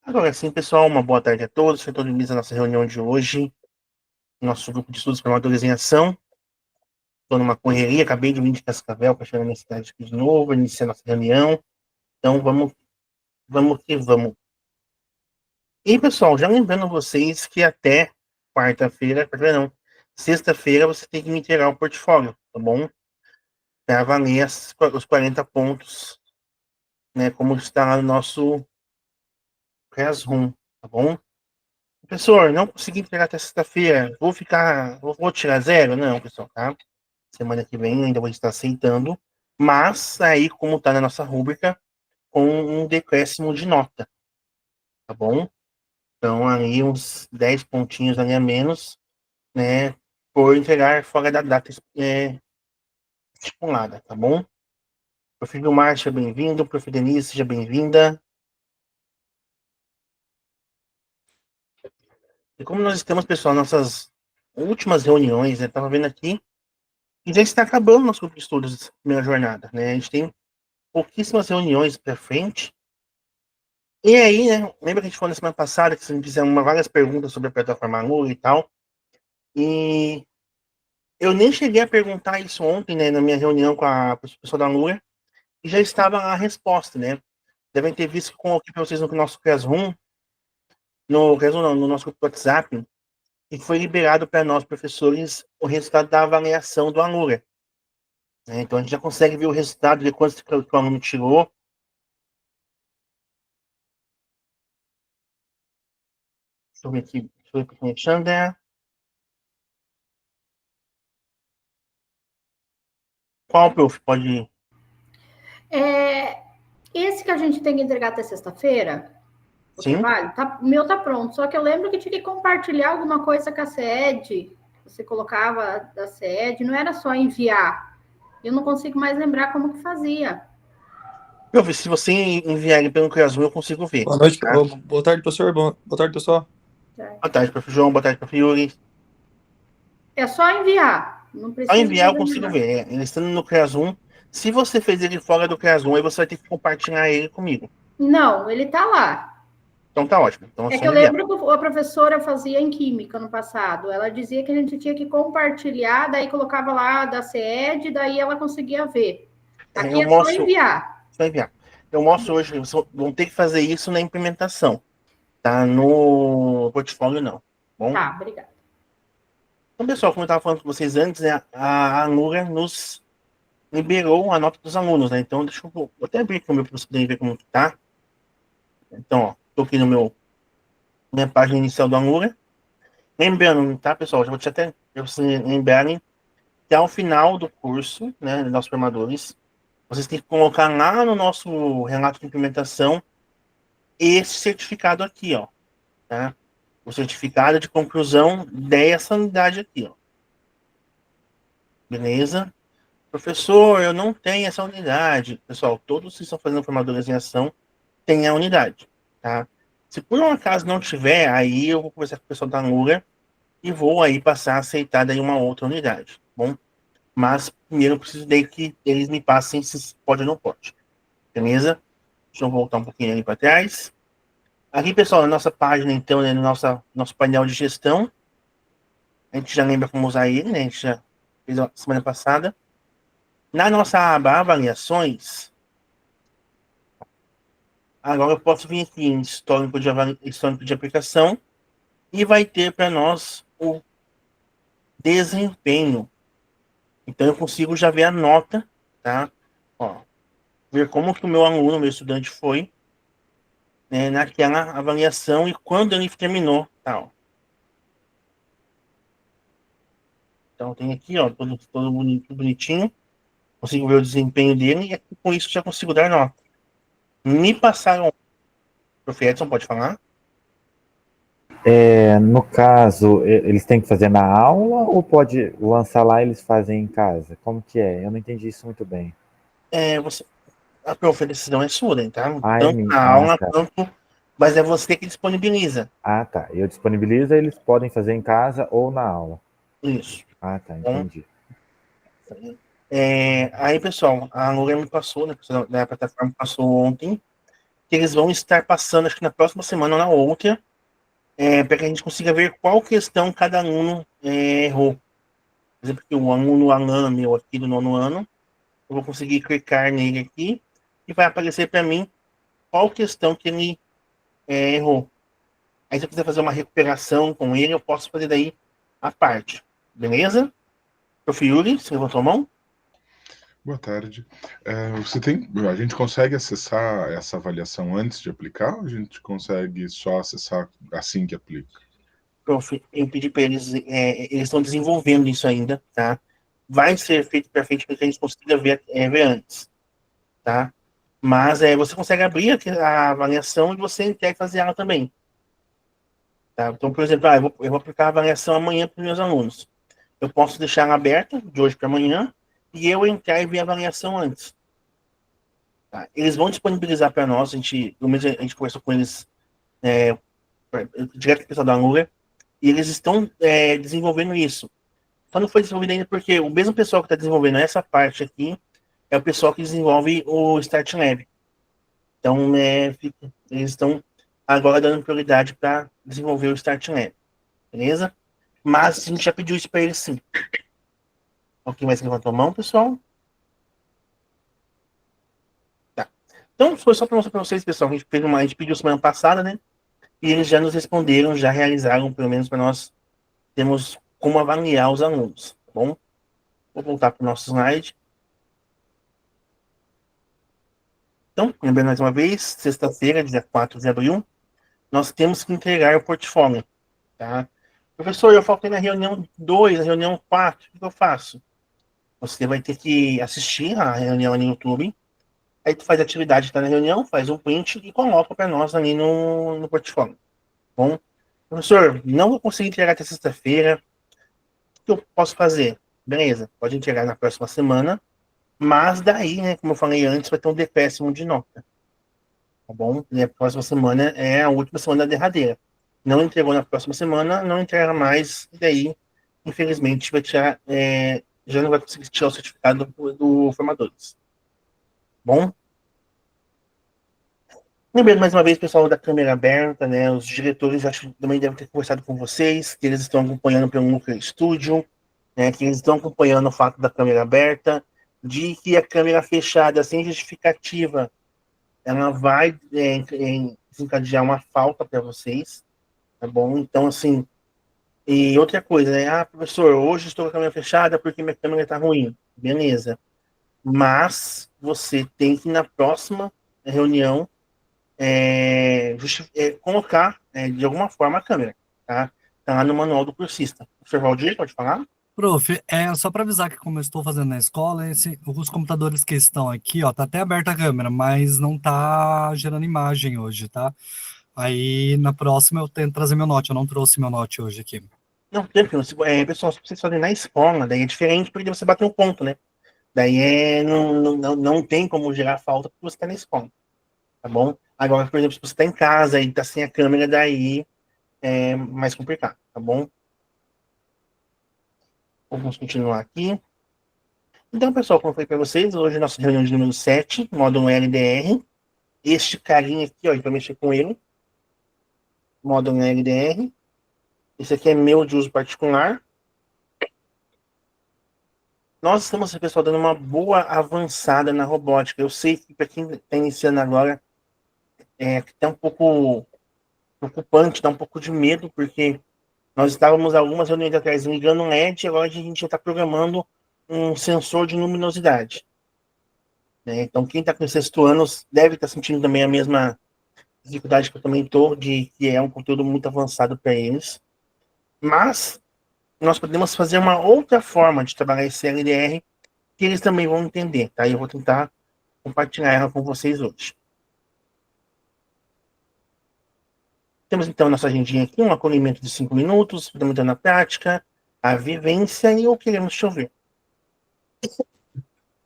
Agora sim, pessoal, uma boa tarde a todos. Foi todo a nossa reunião de hoje, nosso grupo de estudos para formadores em ação. Estou numa correria, acabei de vir de Cascavel para chegar na minha cidade aqui de novo, iniciar nossa reunião. Então vamos que vamos. E pessoal, já lembrando vocês que até quarta-feira não, sexta-feira você tem que me entregar o portfólio, tá bom? Para valer os 40 pontos, né? Como está lá no nosso Classroom, tá bom? Professor, não consegui entregar até sexta-feira. Vou tirar zero? Não, pessoal, tá? Semana que vem ainda vou estar aceitando. Mas aí, como está na nossa rúbrica, com um decréscimo de nota, tá bom? Então, aí uns 10 pontinhos ali a menos, né? Por entregar fora da data estipulada, tá bom? Prof. Vilmar, seja bem-vindo. Prof. Denise, seja bem-vinda. E como nós estamos, pessoal, nossas últimas reuniões, né? Tava vendo aqui. E já está acabando nosso grupo de estudos primeira jornada, né? A gente tem pouquíssimas reuniões para frente. E aí, né? Lembra que a gente falou na semana passada que vocês me fizeram várias perguntas sobre a plataforma Lua e tal. E eu nem cheguei a perguntar isso ontem, né? Na minha reunião com a pessoa da Lua. E já estava a resposta, né? Devem ter visto que eu coloquei para vocês no nosso Classroom, no nosso grupo do WhatsApp, e foi liberado para nós, professores, o resultado da avaliação do Alura. Né? Então a gente já consegue ver o resultado de quantos que o aluno tirou. Deixa eu ver aqui. Deixa eu ver aqui, Alexandre. Qual, prof? Pode. É, esse que a gente tem que entregar até sexta-feira, o Sim? trabalho, o meu tá pronto. Só que eu lembro que tinha que compartilhar alguma coisa com a SED. Você colocava da SED, não era só enviar. Eu não consigo mais lembrar como que fazia. Prof, se você enviar ele pelo Criasum, eu consigo ver. Boa noite, Tá? boa tarde, professor. Boa tarde, pessoal. Boa tarde, prof. João. Boa tarde, prof. Yuri. É só enviar. Não Ao precisa enviar, eu fazer consigo nada. ver. Ele estando no Criasum. Se você fez ele fora do Criasum, aí você vai ter que compartilhar ele comigo. Não, ele tá lá. Então tá ótimo. Então é É só que eu enviar. lembro que a professora fazia em química no passado. Ela dizia que a gente tinha que compartilhar, daí colocava lá da SED, daí ela conseguia ver. Aqui Eu é só mostro. enviar. Só enviar. Eu mostro hoje. Vocês vão ter que fazer isso na implementação. Tá? No portfólio, não. Bom? Tá, obrigada. Então, pessoal, como eu estava falando com vocês antes, né, a Anura nos liberou a nota dos alunos, né? Então, deixa eu vou até abrir aqui o meu para vocês poderem ver como que tá. Então, ó, tô aqui no minha página inicial do Anura. Lembrando, tá, pessoal? Já vou te até para vocês lembrarem que ao final do curso, né, dos nossos formadores, vocês têm que colocar lá no nosso relato de implementação esse certificado aqui, ó, tá? O certificado de conclusão dessa unidade aqui, ó. Beleza? Professor, eu não tenho essa unidade. Pessoal, todos que estão fazendo formadores em ação têm a unidade, tá? Se por um acaso não tiver, aí eu vou conversar com o pessoal da Angular e vou aí passar a aceitar daí uma outra unidade, tá bom? Mas primeiro eu preciso daí que eles me passem se pode ou não pode. Beleza? Deixa eu voltar um pouquinho ali para trás. Aqui, pessoal, na nossa página, então, né, no nosso painel de gestão, a gente já lembra como usar ele, né? A gente já fez a semana passada. Na nossa aba avaliações, agora eu posso vir aqui em histórico de aplicação e vai ter para nós o desempenho. Então eu consigo já ver a nota, tá? Ó, ver como que o meu aluno, meu estudante foi, né, naquela avaliação e quando ele terminou, tá? Ó. Então tem aqui, ó, todo bonitinho. Consigo ver o desempenho dele e aqui, com isso já consigo dar nota. Me passaram. Prof. Edson, pode falar? No caso, eles têm que fazer na aula ou pode lançar lá e eles fazem em casa? Como que é? Eu não entendi isso muito bem. Você, a prof, a decisão é sua, né, tá? Ah, é Tanto minha. na Ah, aula tá. quanto. Mas é você que disponibiliza. Ah, tá. Eu disponibilizo, eles podem fazer em casa ou na aula. Isso. Ah, tá, Bom, entendi. aí, pessoal, a Lura me passou, né? A plataforma passou ontem. que eles vão estar passando, acho que na próxima semana ou na outra, para que a gente consiga ver qual questão cada aluno errou. Por exemplo, que o aluno Alan, meu aqui do 9º ano, eu vou conseguir clicar nele aqui e vai aparecer para mim qual questão que ele errou. Aí se eu quiser fazer uma recuperação com ele, eu posso fazer daí a parte. Beleza? Prof. Yuri, você levantou a mão? Boa tarde. A gente consegue acessar essa avaliação antes de aplicar ou a gente consegue só acessar assim que aplica? Prof, eu pedi para eles, eles estão desenvolvendo isso ainda, tá? Vai ser feito para frente para que a gente consiga ver antes, tá? Mas você consegue abrir a avaliação e você quer fazer ela também. Tá? Então, por exemplo, eu vou aplicar a avaliação amanhã para os meus alunos. Eu posso deixar ela aberta de hoje para amanhã e eu entrar e ver a avaliação antes. Tá? Eles vão disponibilizar para nós, a gente conversou com eles direto com o pessoal da Angular, e eles estão desenvolvendo isso. Só não foi desenvolvido ainda porque o mesmo pessoal que está desenvolvendo essa parte aqui é o pessoal que desenvolve o Start Lab. Então, eles estão agora dando prioridade para desenvolver o Start Lab. Beleza? Mas a gente já pediu isso para eles sim. Alguém mais levantou a mão, pessoal? Tá. Então, foi só para mostrar para vocês, pessoal. A gente pediu semana passada, né? E eles já nos responderam, já realizaram, pelo menos para nós termos como avaliar os alunos. Tá bom? Vou voltar para o nosso slide. Então, lembrando mais uma vez, sexta-feira, dia 4 de abril, nós temos que entregar o portfólio. Tá? Professor, eu faltei na reunião 2, na reunião 4, o que eu faço? Você vai ter que assistir a reunião ali no YouTube, aí tu faz a atividade que está na reunião, faz um print e coloca para nós ali no portfólio. Bom, professor, não vou conseguir entregar até sexta-feira, o que eu posso fazer? Beleza, pode entregar na próxima semana, mas daí, né, como eu falei antes, vai ter um decréscimo de nota. Tá bom? E a próxima semana é a última semana da derradeira. Não entregou na próxima semana, não entrega mais, e daí, infelizmente, vai tirar, já não vai conseguir tirar o certificado do formadores. Bom? Lembrando mais uma vez, pessoal da câmera aberta, né? Os diretores acho que também devem ter conversado com vocês, que eles estão acompanhando pelo Nuclear Studio, né? Que eles estão acompanhando o fato da câmera aberta, de que a câmera fechada, sem justificativa, ela vai desencadear uma falta para vocês, tá bom? Então, assim, e outra coisa, né? Ah, professor, hoje estou com a câmera fechada porque minha câmera está ruim. Beleza. Mas você tem que, na próxima reunião, colocar, de alguma forma, a câmera, tá? Tá lá no manual do cursista. Professor Valdir, pode falar? Prof, só para avisar que como eu estou fazendo na escola, os computadores que estão aqui, ó, tá até aberta a câmera, mas não tá gerando imagem hoje, tá? Aí na próxima eu tento trazer meu note, eu não trouxe meu note hoje aqui. Não, tranquilo. Pessoal, se vocês fazem na escola, daí é diferente porque você bateu um ponto, né? Daí não tem como gerar falta porque você está na escola, tá bom? Agora, por exemplo, se você está em casa e está sem a câmera, daí é mais complicado, tá bom? Vamos continuar aqui. Então, pessoal, como eu falei para vocês, hoje é nossa reunião de número 7, módulo LDR. Este carinha aqui, ó, a gente vai mexer com ele. Módulo LDR. Esse aqui é meu de uso particular. Nós estamos, pessoal, dando uma boa avançada na robótica. Eu sei que para quem está iniciando agora, está um pouco preocupante, dá um pouco de medo, porque nós estávamos algumas reuniões atrás ligando um LED, agora a gente já está programando um sensor de luminosidade. Né? Então, quem está com sexto ano deve estar sentindo também a mesma dificuldade que eu também estou, de que é um conteúdo muito avançado para eles. Mas nós podemos fazer uma outra forma de trabalhar esse LDR que eles também vão entender, tá? E eu vou tentar compartilhar ela com vocês hoje. Temos então a nossa agendinha aqui, um acolhimento de 5 minutos, fundamental na prática, a vivência e o queremos chover.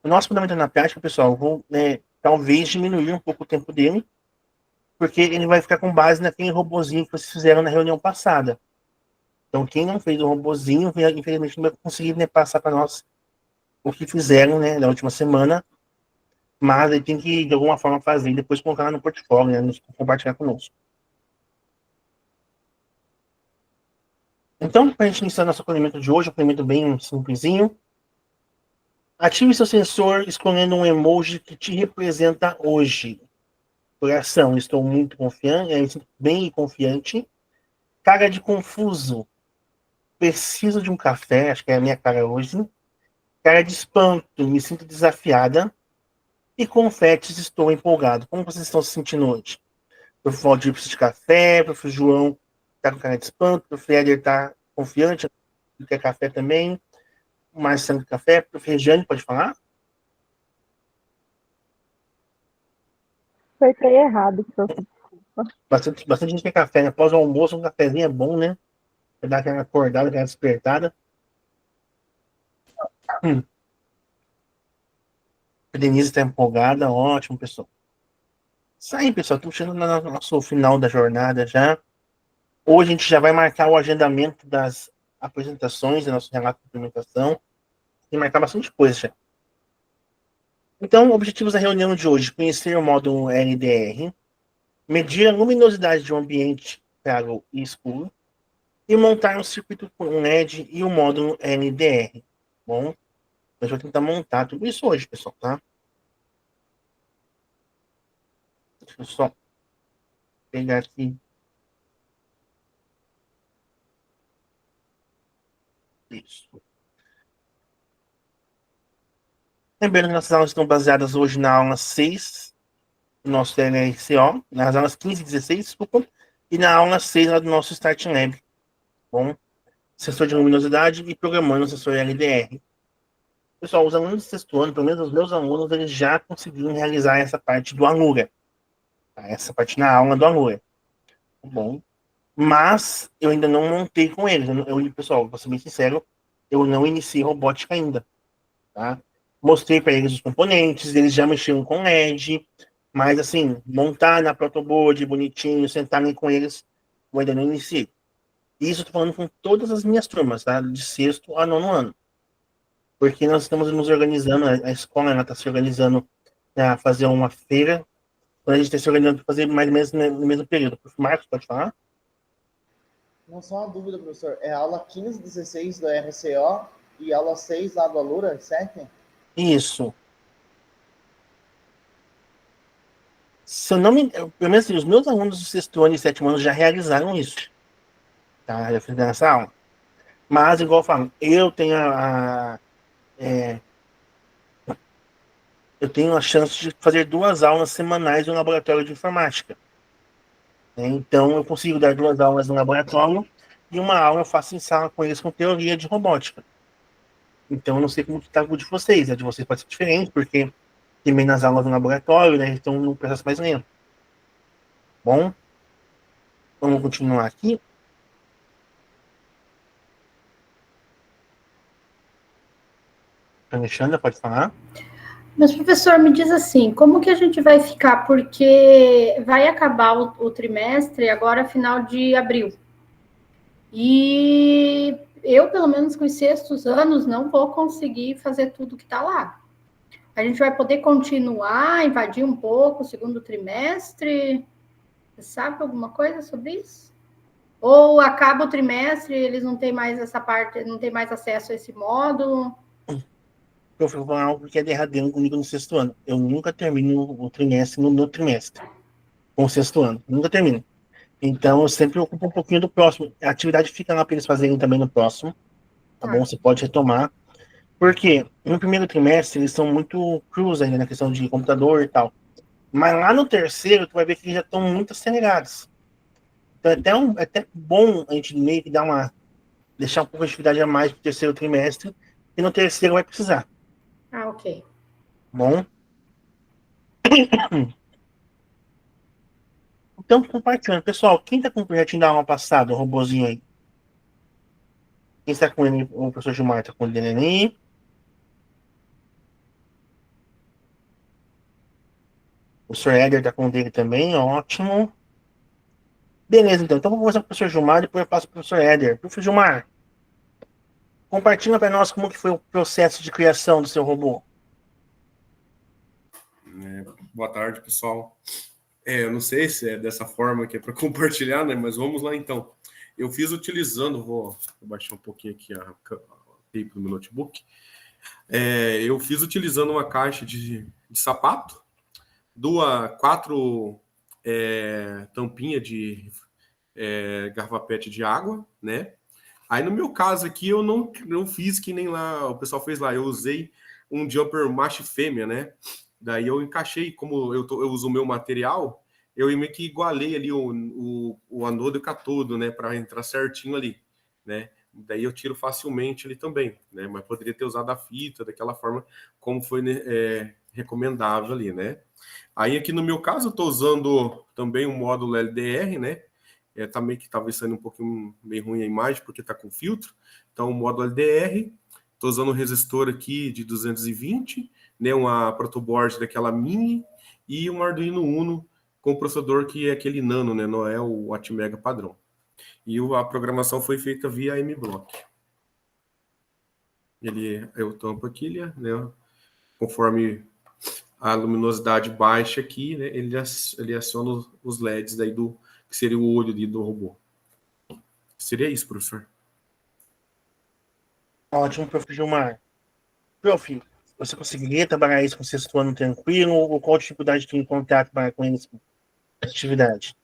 O nosso fundamental na prática, pessoal, eu vou talvez diminuir um pouco o tempo dele, porque ele vai ficar com base naquele robozinho que vocês fizeram na reunião passada. Então, quem não fez o robozinho, infelizmente não vai conseguir passar para nós o que fizeram, né, na última semana. mas ele tem que, de alguma forma, fazer e depois colocar lá no portfólio, né, compartilhar conosco. Então, para a gente iniciar nosso acolhimento de hoje, um acolhimento bem simplesinho, ative seu sensor escolhendo um emoji que te representa hoje. Coração, estou muito confiante, bem confiante. Cara de confuso, preciso de um café, acho que é a minha cara hoje. Cara de espanto, me sinto desafiada. E confetes, estou empolgado. Como vocês estão se sentindo hoje? O Valdir precisa de café, o João está com cara de espanto, o Feder está confiante, quer café também. O Marcelo quer café, o Regiane, pode falar? Apertei errado, professor. Bastante gente quer café, né? Após o almoço, um cafezinho é bom, né? Pra dar aquela acordada, aquela despertada. A Denise está empolgada, ótimo, pessoal. Isso aí, pessoal, estamos chegando no nosso final da jornada já. Hoje a gente já vai marcar o agendamento das apresentações do nosso relato de implementação e marcar bastante coisa já. Então, objetivos da reunião de hoje: conhecer o módulo LDR, medir a luminosidade de um ambiente claro e escuro e montar um circuito com LED e o módulo LDR. Bom, a gente vai tentar montar tudo isso hoje, pessoal, tá? Deixa eu só pegar aqui. Isso. Lembrando que nossas aulas estão baseadas hoje na aula 6 do nosso LRCO, nas aulas 15 e 16, desculpa, e na aula 6 lá do nosso Start Lab. Bom, sensor de luminosidade e programando o sensor LDR. Pessoal, os alunos do sexto ano, pelo menos os meus alunos, eles já conseguiram realizar essa parte do Anura. Tá? Essa parte na aula do Anura. Bom, mas eu ainda não montei com eles. Pessoal, vou ser bem sincero, eu não iniciei robótica ainda. Tá? Mostrei para eles os componentes, eles já mexeram com LED, mas assim, montar na protoboard, bonitinho, sentarem com eles, eu ainda não iniciei. Isso eu tô falando com todas as minhas turmas, tá? De sexto a nono ano. Porque nós estamos nos organizando, a escola está se organizando para fazer uma feira, quando a gente está se organizando para fazer mais ou menos no mesmo período. O Marcos, pode falar? Não, só uma dúvida, professor. É aula 15 e 16 do RCO e aula 6 lá do Alura, certo? Isso. Se eu não me... Pelo menos assim, os meus alunos do sexto ano e sétimo ano já realizaram isso. Tá? Já fizeram essa aula. Mas, igual eu falo, eu tenho eu tenho a chance de fazer 2 aulas semanais no laboratório de informática. Então, eu consigo dar 2 aulas no laboratório e uma aula eu faço em sala com eles com teoria de robótica. Então, eu não sei como está o de vocês. A de vocês pode ser diferente, porque tem menos aulas no laboratório, né? Então, no processo mais lento. Bom, vamos continuar aqui. Alexandra, pode falar? Mas, professor, me diz assim, como que a gente vai ficar? Porque vai acabar o trimestre agora, final de abril. E eu, pelo menos com os sextos anos, não vou conseguir fazer tudo que está lá. A gente vai poder continuar, invadir um pouco o segundo trimestre? Você sabe alguma coisa sobre isso? Ou acaba o trimestre e eles não têm mais essa parte, não têm mais acesso a esse módulo? Eu vou falar algo que é derradeiro comigo no sexto ano. Eu nunca termino o trimestre no meu trimestre. Com o sexto ano. Nunca termino. Então, eu sempre ocupo um pouquinho do próximo. A atividade fica lá para eles fazerem também no próximo. Tá bom? Você pode retomar. Porque no primeiro trimestre, eles são muito crus ainda na questão de computador e tal. Mas lá no terceiro, tu vai ver que eles já estão muito acelerados. Então, é até bom a gente meio que deixar um pouco de atividade a mais pro terceiro trimestre. E no terceiro vai precisar. Ah, ok. Bom. Então, compartilhando. Pessoal, quem está com o projetinho da aula passada, o robozinho aí? Quem está com ele? O professor Gilmar está com o DNI. O professor Éder está com o dele também, ótimo. Beleza, então. Então, vou conversar com o professor Gilmar, depois eu passo para o professor Éder. Professor Gilmar, compartilha para nós como que foi o processo de criação do seu robô. Boa tarde, pessoal. Eu não sei se é dessa forma que é para compartilhar, né? Mas vamos lá então. Eu fiz utilizando, vou baixar um pouquinho aqui a tape do meu notebook. Eu fiz utilizando uma caixa de sapato, quatro tampinhas de garrafa PET de água, né? Aí no meu caso aqui eu não fiz que nem lá o pessoal fez lá. Eu usei um jumper macho e fêmea, né? Daí eu encaixei, como eu uso o meu material, eu meio que igualei ali o anodo e o catodo, né? Para entrar certinho ali, né? Daí eu tiro facilmente ali também, né? Mas poderia ter usado a fita daquela forma como foi recomendável ali, né? Aí aqui no meu caso eu estou usando também um módulo LDR, né? Também que talvez sendo um pouquinho meio ruim a imagem porque está com filtro. Então o módulo LDR, estou usando um resistor aqui de 220, né? Uma protoboard daquela mini e um Arduino Uno com processador que é aquele nano, né? Não é o Atmega padrão. E a programação foi feita via MBlock. Eu tampo aqui, né? Conforme a luminosidade baixa aqui, né? Ele aciona os LEDs daí que seria o olho do robô. Seria isso, professor. Ótimo, prof. Gilmar. Prof, você conseguiria trabalhar isso com o sexto ano tranquilo, ou qual dificuldade que encontrar trabalhar com eles nessa atividade?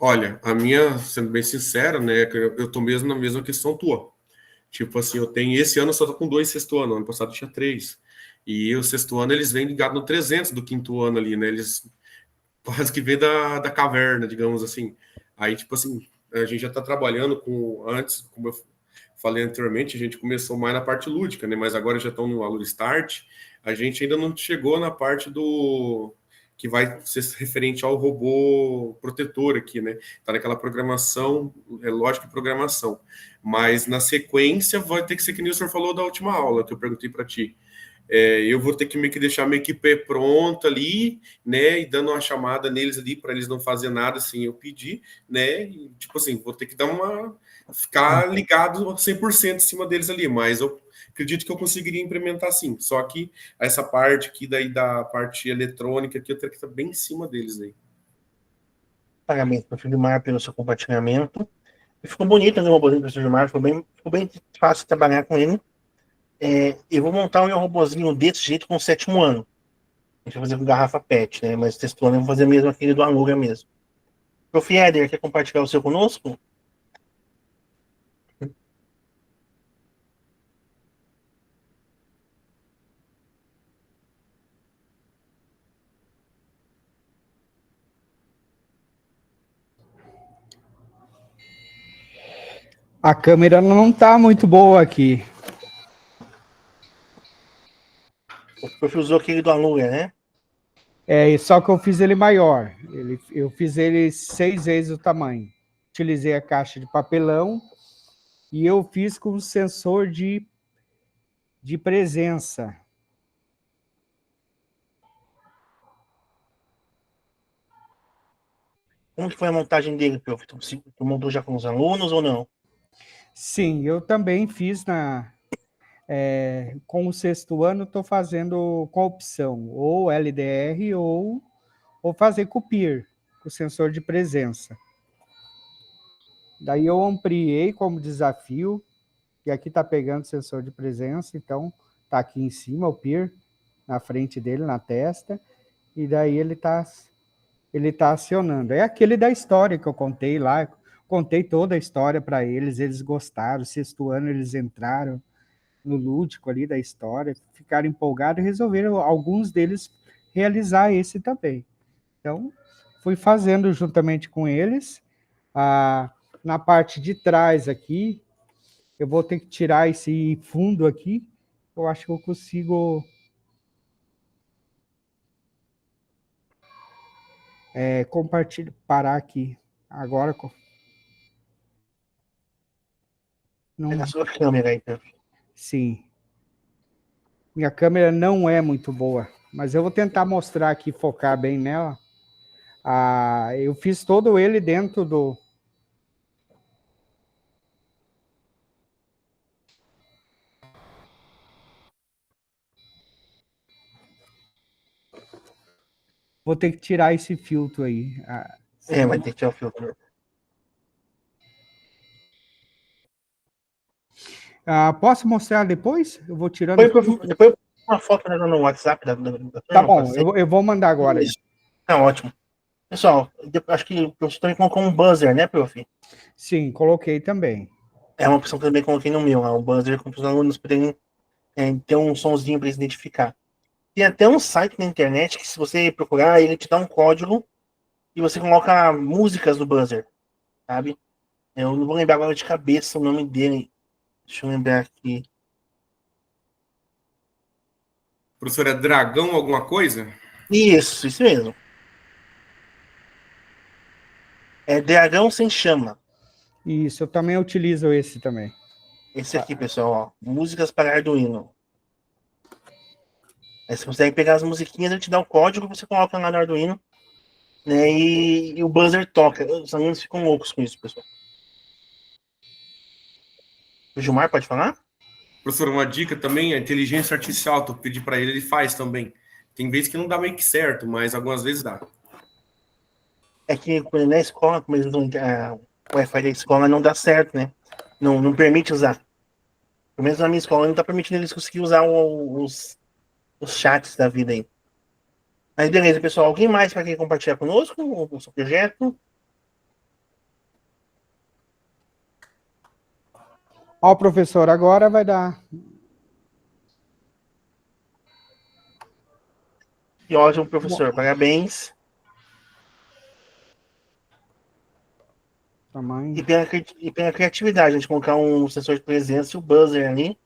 Olha, a minha, sendo bem sincero, né, eu tô mesmo na mesma questão tua. Tipo assim, esse ano eu só tô com 2 sexto ano, ano passado tinha 3. E o sexto ano eles vêm ligados no 300 do quinto ano ali, né? Eles quase que vêm da caverna, digamos assim. Aí, tipo assim, a gente já tá trabalhando antes, como eu falei anteriormente, a gente começou mais na parte lúdica, né? Mas agora já estão no Alura Start. A gente ainda não chegou na parte do que vai ser referente ao robô protetor aqui, né? Tá naquela programação, lógica de programação. Mas na sequência vai ter que ser que nem o senhor falou da última aula que eu perguntei para ti. Eu vou ter que meio que deixar minha equipe pronta ali, né, e dando uma chamada neles ali para eles não fazer nada sem eu pedir, né, e, tipo assim, vou ter que ficar ligado 100% em cima deles ali, mas eu acredito que eu conseguiria implementar sim, só que essa parte aqui daí da parte eletrônica aqui eu teria que estar bem em cima deles aí. Parabéns, prof. Gilmar, pelo seu compartilhamento. Ficou bonito, né, o robôzinho do professor Gilmar, ficou bem fácil trabalhar com ele. Eu vou montar o meu robôzinho desse jeito com o sétimo ano. A gente vai fazer com garrafa PET, né? Mas texto ano eu vou fazer mesmo aquele do Alura mesmo. Prof. Éder, quer compartilhar o seu conosco? A câmera não está muito boa aqui. O prof usou aquele do Alura, né? Só que eu fiz ele maior. Eu fiz ele 6 vezes o tamanho. Utilizei a caixa de papelão e eu fiz com sensor de presença. Como que foi a montagem dele, prof? Tu montou já com os alunos ou não? Sim, eu também fiz com o sexto ano, estou fazendo com a opção ou LDR ou fazer com o PIR, com o sensor de presença. Daí eu ampliei como desafio, e aqui está pegando o sensor de presença, então está aqui em cima o PIR, na frente dele, na testa, e daí ele tá acionando. É aquele da história que eu contei lá, contei toda a história para eles gostaram, sexto ano eles entraram no lúdico ali da história, ficaram empolgados e resolveram, alguns deles, realizar esse também. Então, fui fazendo juntamente com eles. Na parte de trás aqui, eu vou ter que tirar esse fundo aqui, eu acho que eu consigo compartilhar, parar aqui. Agora, É não, na sua câmera aí, prof. sim. Minha câmera não é muito boa, mas eu vou tentar mostrar aqui, focar bem nela. Eu fiz todo ele dentro do... Vou ter que tirar esse filtro aí. Vai ter que tirar o filtro. Posso mostrar depois? Eu vou tirando. Depois eu uma foto no WhatsApp da Tá turma, bom, pode ser? eu vou mandar agora. Aí. Tá ótimo. Pessoal, acho que o professor também colocou um buzzer, né, prof? Sim, coloquei também. É uma opção que eu também coloquei no meu, um buzzer para os alunos poderem ter um sonzinho para eles identificar. Tem até um site na internet que, se você procurar, ele te dá um código e você coloca músicas no buzzer, sabe? Eu não vou lembrar agora de cabeça o nome dele. Deixa eu lembrar aqui. Professor, é dragão alguma coisa? Isso mesmo. É Dragão Sem Chama. Isso, eu também utilizo esse também. Esse aqui, pessoal, ó. Músicas para Arduino. Aí você consegue pegar as musiquinhas, ele te dá o código, você coloca lá no Arduino, né? E o buzzer toca. Os alunos ficam loucos com isso, pessoal. O Gilmar pode falar? Professor, uma dica também, a inteligência artificial, tu pedir para ele, ele faz também. Tem vezes que não dá meio que certo, mas algumas vezes dá. É que na escola, como eles não, o Wi-Fi da escola não dá certo, né? Não permite usar. Pelo menos na minha escola não está permitindo eles conseguirem usar os chats da vida aí. Mas beleza, pessoal. Alguém mais para querer compartilhar conosco o seu projeto? Ó, professor, agora vai dar. Que ótimo, professor. Parabéns. Tamanho. E pela criatividade, a gente colocar um sensor de presença e o buzzer ali.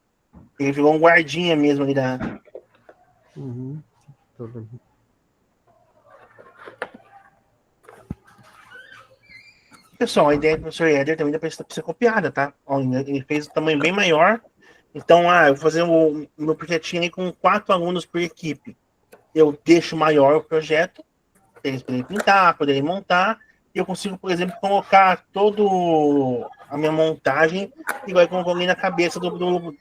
Ele virou um guardinha mesmo ali da. Uhum. Pessoal, a ideia do professor Éder também dá para ser copiada, tá? Ó, ele fez um tamanho bem maior. Então, eu vou fazer o meu projetinho ali com 4 alunos por equipe. Eu deixo maior o projeto, para eles poderem pintar, poderem montar. E eu consigo, por exemplo, colocar todo a minha montagem igual que eu coloquei na cabeça do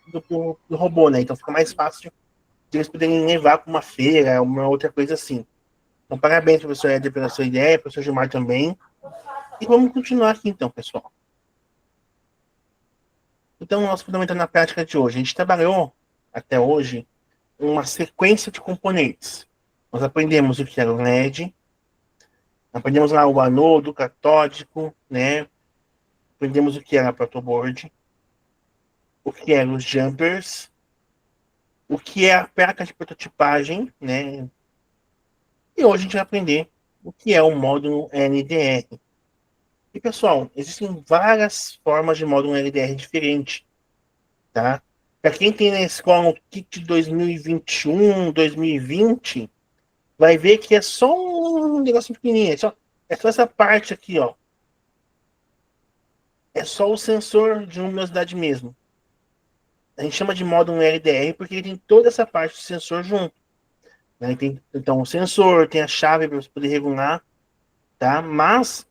robô, né? Então fica mais fácil de eles poderem levar para uma feira, uma outra coisa assim. Então, parabéns, professor Éder, pela sua ideia, professor Gilmar também. E vamos continuar aqui, então, pessoal. Então, nosso fundamental na prática de hoje. A gente trabalhou, até hoje, uma sequência de componentes. Nós aprendemos o que era o LED, aprendemos lá o anodo, o catódico, né? Aprendemos o que era a protoboard, o que eram os jumpers, o que é a placa de prototipagem, né? E hoje a gente vai aprender o que é o módulo LDR. E, pessoal, existem várias formas de módulo LDR diferente, tá? Para quem tem na escola o kit 2021, 2020, vai ver que é só um negócio pequenininho, é só essa parte aqui, ó. É só o sensor de luminosidade mesmo. A gente chama de módulo LDR porque ele tem toda essa parte do sensor junto. Né? Então, o sensor, tem a chave para você poder regular, tá? Mas,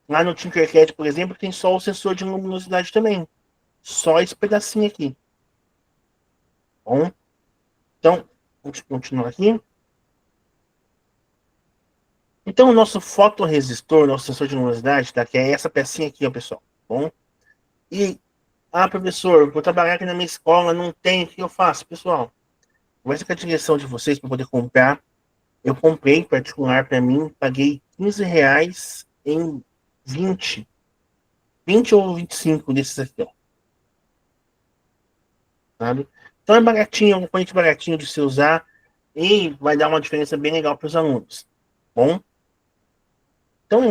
lá no Tinkercad, por exemplo, tem só o sensor de luminosidade também. Só esse pedacinho aqui. Bom, então, vamos continuar aqui. Então, o nosso fotorresistor, nosso sensor de luminosidade, tá? Que é essa pecinha aqui, ó, pessoal. Bom, e, professor, vou trabalhar aqui na minha escola, não tem, o que eu faço? Pessoal, conversa com a direção de vocês para poder comprar. Eu comprei particular para mim, paguei R$ 15 em 20 ou 25 desses aqui, ó. Sabe? Então é baratinho, é um componente baratinho de se usar e vai dar uma diferença bem legal para os alunos. Bom? Então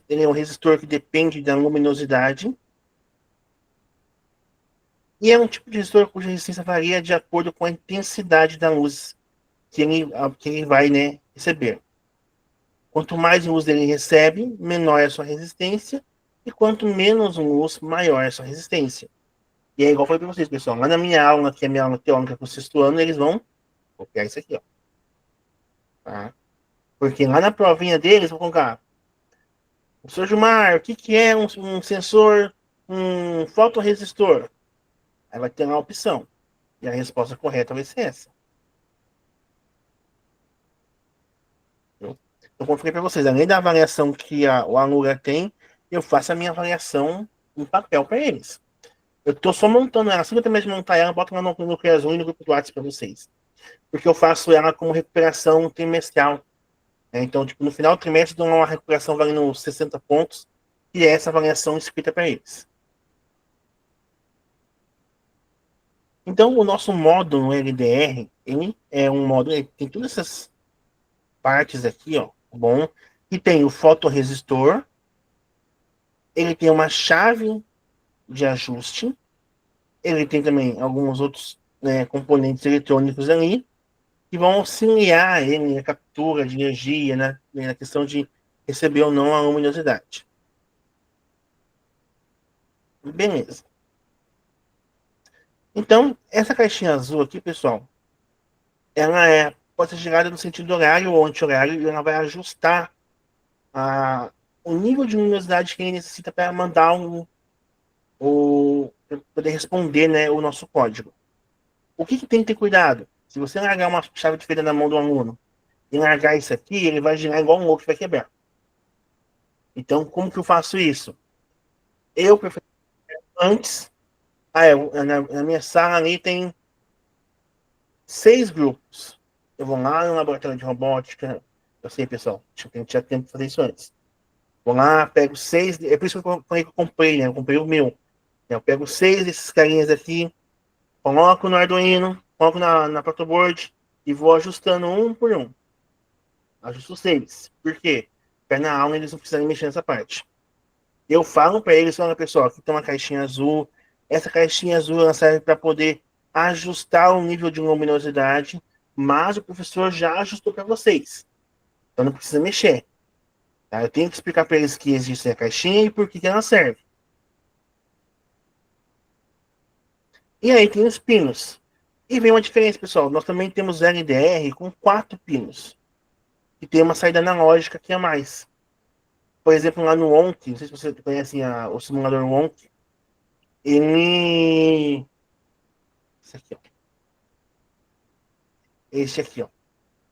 ele é um resistor que depende da luminosidade e é um tipo de resistor cuja resistência varia de acordo com a intensidade da luz que ele vai, né, receber. Quanto mais luz ele recebe, menor é a sua resistência, e quanto menos luz, maior é a sua resistência. E é igual eu falei para vocês, pessoal, lá na minha aula, que é a minha aula teórica para o sexto ano, eles vão copiar isso aqui, ó. Tá? Porque lá na provinha deles, vou colocar, professor Gilmar, o que é um sensor, um fotorresistor? Aí vai ter uma opção. E a resposta correta vai ser essa. Eu confirmei para vocês, além da avaliação que o Alura tem, eu faço a minha avaliação em papel para eles. Eu estou só montando ela. Assim que eu terminar de montar ela, eu boto ela no Criazum e no grupo do WhatsApp para vocês. Porque eu faço ela como recuperação trimestral. Então, tipo, no final do trimestre, dou uma recuperação valendo 60 pontos, e é essa avaliação escrita para eles. Então, o nosso módulo no LDR, ele é um módulo, ele tem todas essas partes aqui, ó, bom, e tem o fotorresistor, ele tem uma chave de ajuste, ele tem também alguns outros, né, componentes eletrônicos ali, que vão auxiliar ele na captura de energia, né, na questão de receber ou não a luminosidade. Beleza. Então, essa caixinha azul aqui, pessoal, ela pode ser girada no sentido horário ou anti-horário, e ela vai ajustar o nível de luminosidade que ele necessita para mandar pra poder responder, né, o nosso código. O que tem que ter cuidado? Se você largar uma chave de fenda na mão do aluno e largar isso aqui, ele vai girar igual um louco e vai quebrar. Então, como que eu faço isso? Eu prefiro antes. Na minha sala ali tem 6 grupos. Eu vou lá no laboratório de robótica. Eu sei, pessoal, tinha tempo de fazer isso antes. Vou lá, pego 6. É por isso que eu falei que eu comprei, né? Eu comprei o meu. Eu pego 6 desses carinhas aqui, coloco no Arduino, coloco na protoboard e vou ajustando um por um. Ajusto 6. Por quê? Para na aula eles não precisarem mexer nessa parte. Eu falo para eles, olha, pessoal, aqui tem uma caixinha azul. Essa caixinha azul ela serve para poder ajustar o nível de luminosidade, mas o professor já ajustou para vocês. Então não precisa mexer. Tá? Eu tenho que explicar para eles que existe a caixinha e por que ela serve. E aí tem os pinos. E vem uma diferença, pessoal. Nós também temos LDR com 4 pinos. E tem uma saída analógica aqui a mais. Por exemplo, lá no Wonk, não sei se vocês conhecem o simulador Wonk, ele... Esse aqui, ó. Esse aqui, ó.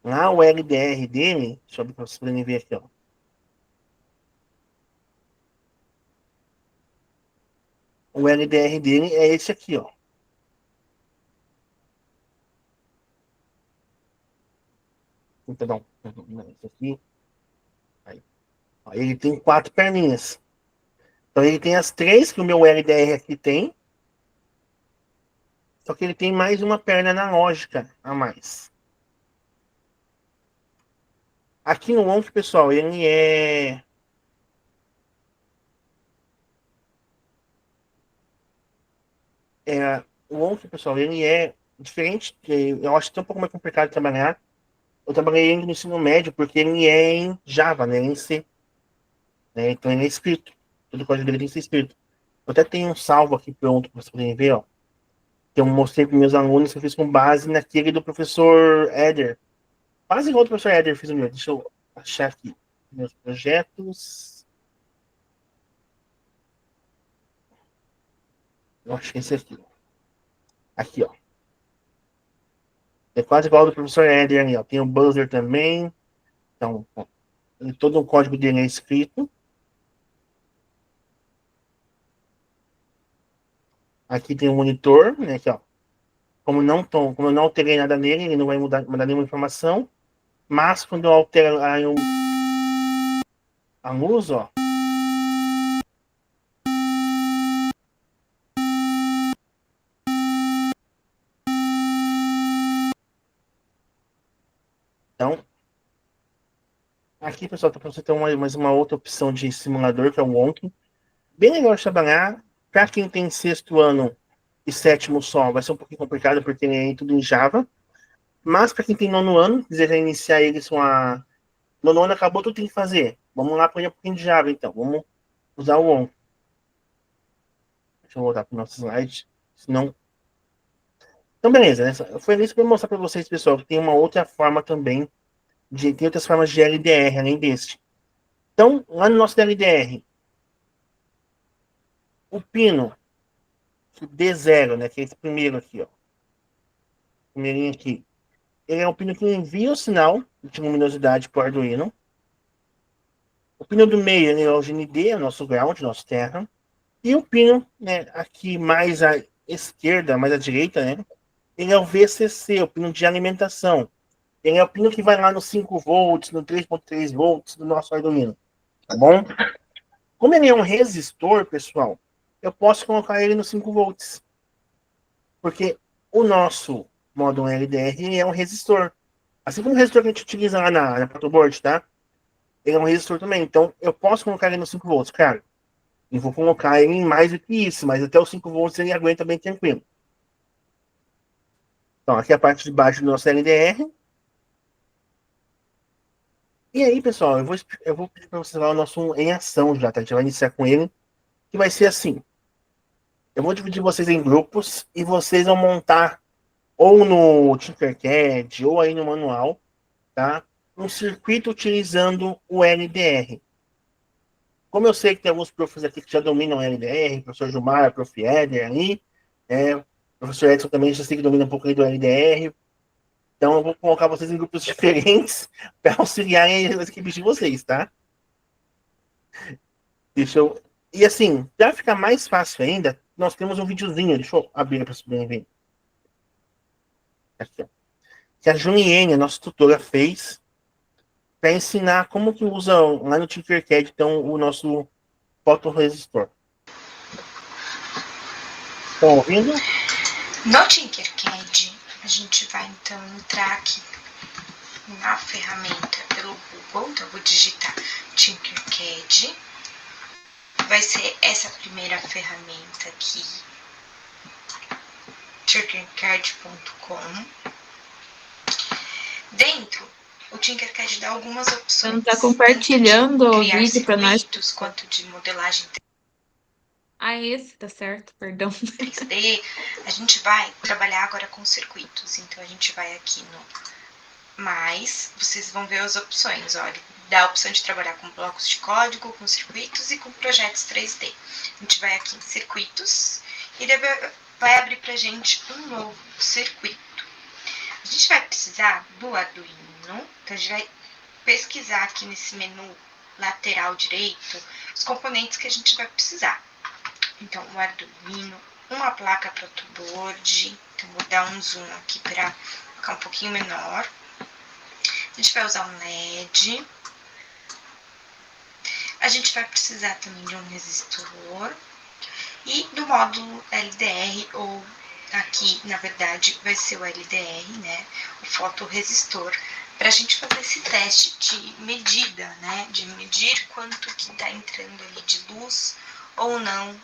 Lá o LDR dele, deixa eu ver para vocês poderem ver aqui, ó. O LDR dele é esse aqui, ó. Perdão, esse aqui. Aí. Ó, ele tem 4 perninhas. Então ele tem as 3 que o meu LDR aqui tem. Só que ele tem mais uma perna analógica a mais. Aqui no Wonk, pessoal, ele é... O Wonk, pessoal, ele é diferente. Eu acho que é um pouco mais complicado de trabalhar. Eu trabalhei ele no ensino médio porque ele é em Java, né? Em C. Né? Então ele é escrito. Todo o código dele tem que ser escrito. Eu até tenho um salvo aqui pronto para vocês poderem ver, ó. Que eu mostrei para meus alunos que eu fiz com base naquele do professor Éder. Quase igual do professor Éder fiz o meu. Deixa eu achar aqui. Meus projetos. Eu acho que esse aqui. Aqui, ó. É quase igual ao do professor Éder ali, ó. Tem o buzzer também. Então, ó, todo o código dele é escrito. Aqui tem o monitor, né? Aqui, ó. Como eu não alterei nada nele, ele não vai mandar nenhuma informação. Mas quando eu altero a luz, ó. Então, aqui, pessoal, tá para você ter mais uma outra opção de simulador, que é o Wonk. Bem legal de trabalhar. Para quem tem 6º ano e 7º só, vai ser um pouquinho complicado, porque é tudo em Java. Mas para quem tem 9º ano, quiser iniciar eles com a... 9º ano acabou, tudo tem que fazer. Vamos lá aprender um pouquinho de Java, então. Vamos usar o Wonk. Deixa eu voltar para o nosso slide. Senão... Então, beleza, né? Foi isso para eu mostrar para vocês, pessoal, que tem uma outra forma também, tem outras formas de LDR, além deste. Então, lá no nosso LDR, o pino D0, né, que é esse primeiro aqui, ó. Primeirinho aqui. Ele é um pino que envia o sinal de luminosidade para o Arduino. O pino do meio, né, é o GND, é o nosso ground, nosso terra. E o pino, né, aqui mais à esquerda, mais à direita, né, ele é o VCC, o pino de alimentação. Ele é o pino que vai lá no 5 volts, no 3.3 volts do nosso Arduino, tá bom? Como ele é um resistor, pessoal, eu posso colocar ele no 5 volts. Porque o nosso módulo LDR é um resistor. Assim como o resistor que a gente utiliza lá na protoboard, tá? Ele é um resistor também. Então, eu posso colocar ele no 5 volts, claro. E vou colocar ele em mais do que isso, mas até os 5 volts ele aguenta bem tranquilo. Então, aqui é a parte de baixo do nosso LDR. E aí, pessoal, eu vou pedir para vocês lá o nosso em ação já, tá? A gente vai iniciar com ele, que vai ser assim. Eu vou dividir vocês em grupos e vocês vão montar ou no Tinkercad ou aí no manual, tá? Um circuito utilizando o LDR. Como eu sei que tem alguns professores aqui que já dominam o LDR, professor Gilmar, prof. Éder aí, professor Edson também já sei que domina um pouco aí do LDR. Então eu vou colocar vocês em grupos diferentes para auxiliarem as equipes de vocês, tá? Deixa eu... E assim, para ficar mais fácil ainda, nós temos um videozinho, deixa eu abrir para vocês poderem ver. Aqui, ó. Que a Juliene, a nossa tutora, fez para ensinar como que usa lá no Tinkercad, então, o nosso fotorresistor. Estão ouvindo? No Tinkercad, a gente vai então entrar aqui na ferramenta pelo Google, então eu vou digitar Tinkercad. Vai ser essa primeira ferramenta aqui, tinkercad.com. Dentro, o Tinkercad dá algumas opções. Você não está compartilhando o vídeo para nós? Quanto de modelagem. Ah, esse tá certo, perdão. 3D, a gente vai trabalhar agora com circuitos. Então, a gente vai aqui no mais, vocês vão ver as opções, olha. Dá a opção de trabalhar com blocos de código, com circuitos e com projetos 3D. A gente vai aqui em circuitos e vai abrir pra gente um novo circuito. A gente vai precisar do Arduino, então a gente vai pesquisar aqui nesse menu lateral direito os componentes que a gente vai precisar. Então, o Arduino, uma placa protoboard, então vou dar um zoom aqui para ficar um pouquinho menor. A gente vai usar um LED. A gente vai precisar também de um resistor e do módulo LDR, ou aqui, na verdade, vai ser o LDR, né? O fotorresistor, para a gente fazer esse teste de medida, né? De medir quanto que está entrando ali de luz ou não,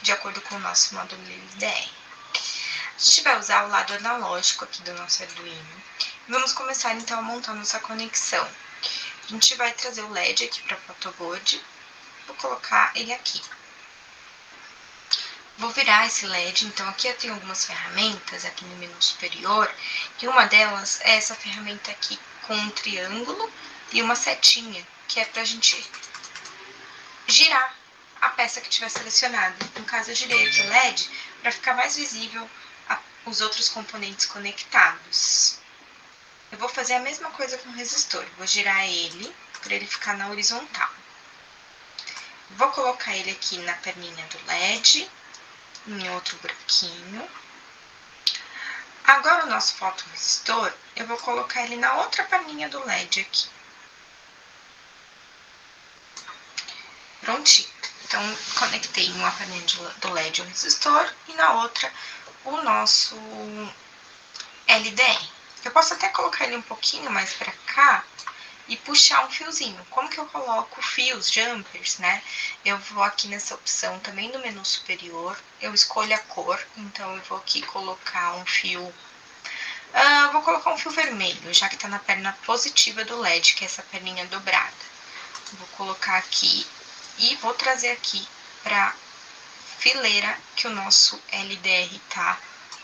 de acordo com o nosso módulo LDR. A gente vai usar o lado analógico aqui do nosso Arduino. Vamos começar, então, a montar nossa conexão. A gente vai trazer o LED aqui para a protoboard. Vou colocar ele aqui. Vou virar esse LED, então aqui eu tenho algumas ferramentas aqui no menu superior, e uma delas é essa ferramenta aqui com um triângulo e uma setinha, que é para a gente girar a peça que tiver selecionada. No caso, eu girei aqui o LED para ficar mais visível os outros componentes conectados. Eu vou fazer a mesma coisa com o resistor, vou girar ele para ele ficar na horizontal. Vou colocar ele aqui na perninha do LED, em outro buraquinho. Agora o nosso fotorresistor, eu vou colocar ele na outra perninha do LED aqui. Prontinho. Então, conectei em uma perninha do LED o resistor e na outra o nosso LDR. Eu posso até colocar ele um pouquinho mais para cá e puxar um fiozinho. Como que eu coloco fios, jumpers, né? Eu vou aqui nessa opção também no menu superior, eu escolho a cor, então eu vou aqui colocar um fio, vou colocar um fio vermelho, já que tá na perna positiva do LED, que é essa perninha dobrada. Vou colocar aqui e vou trazer aqui para fileira que o nosso LDR tá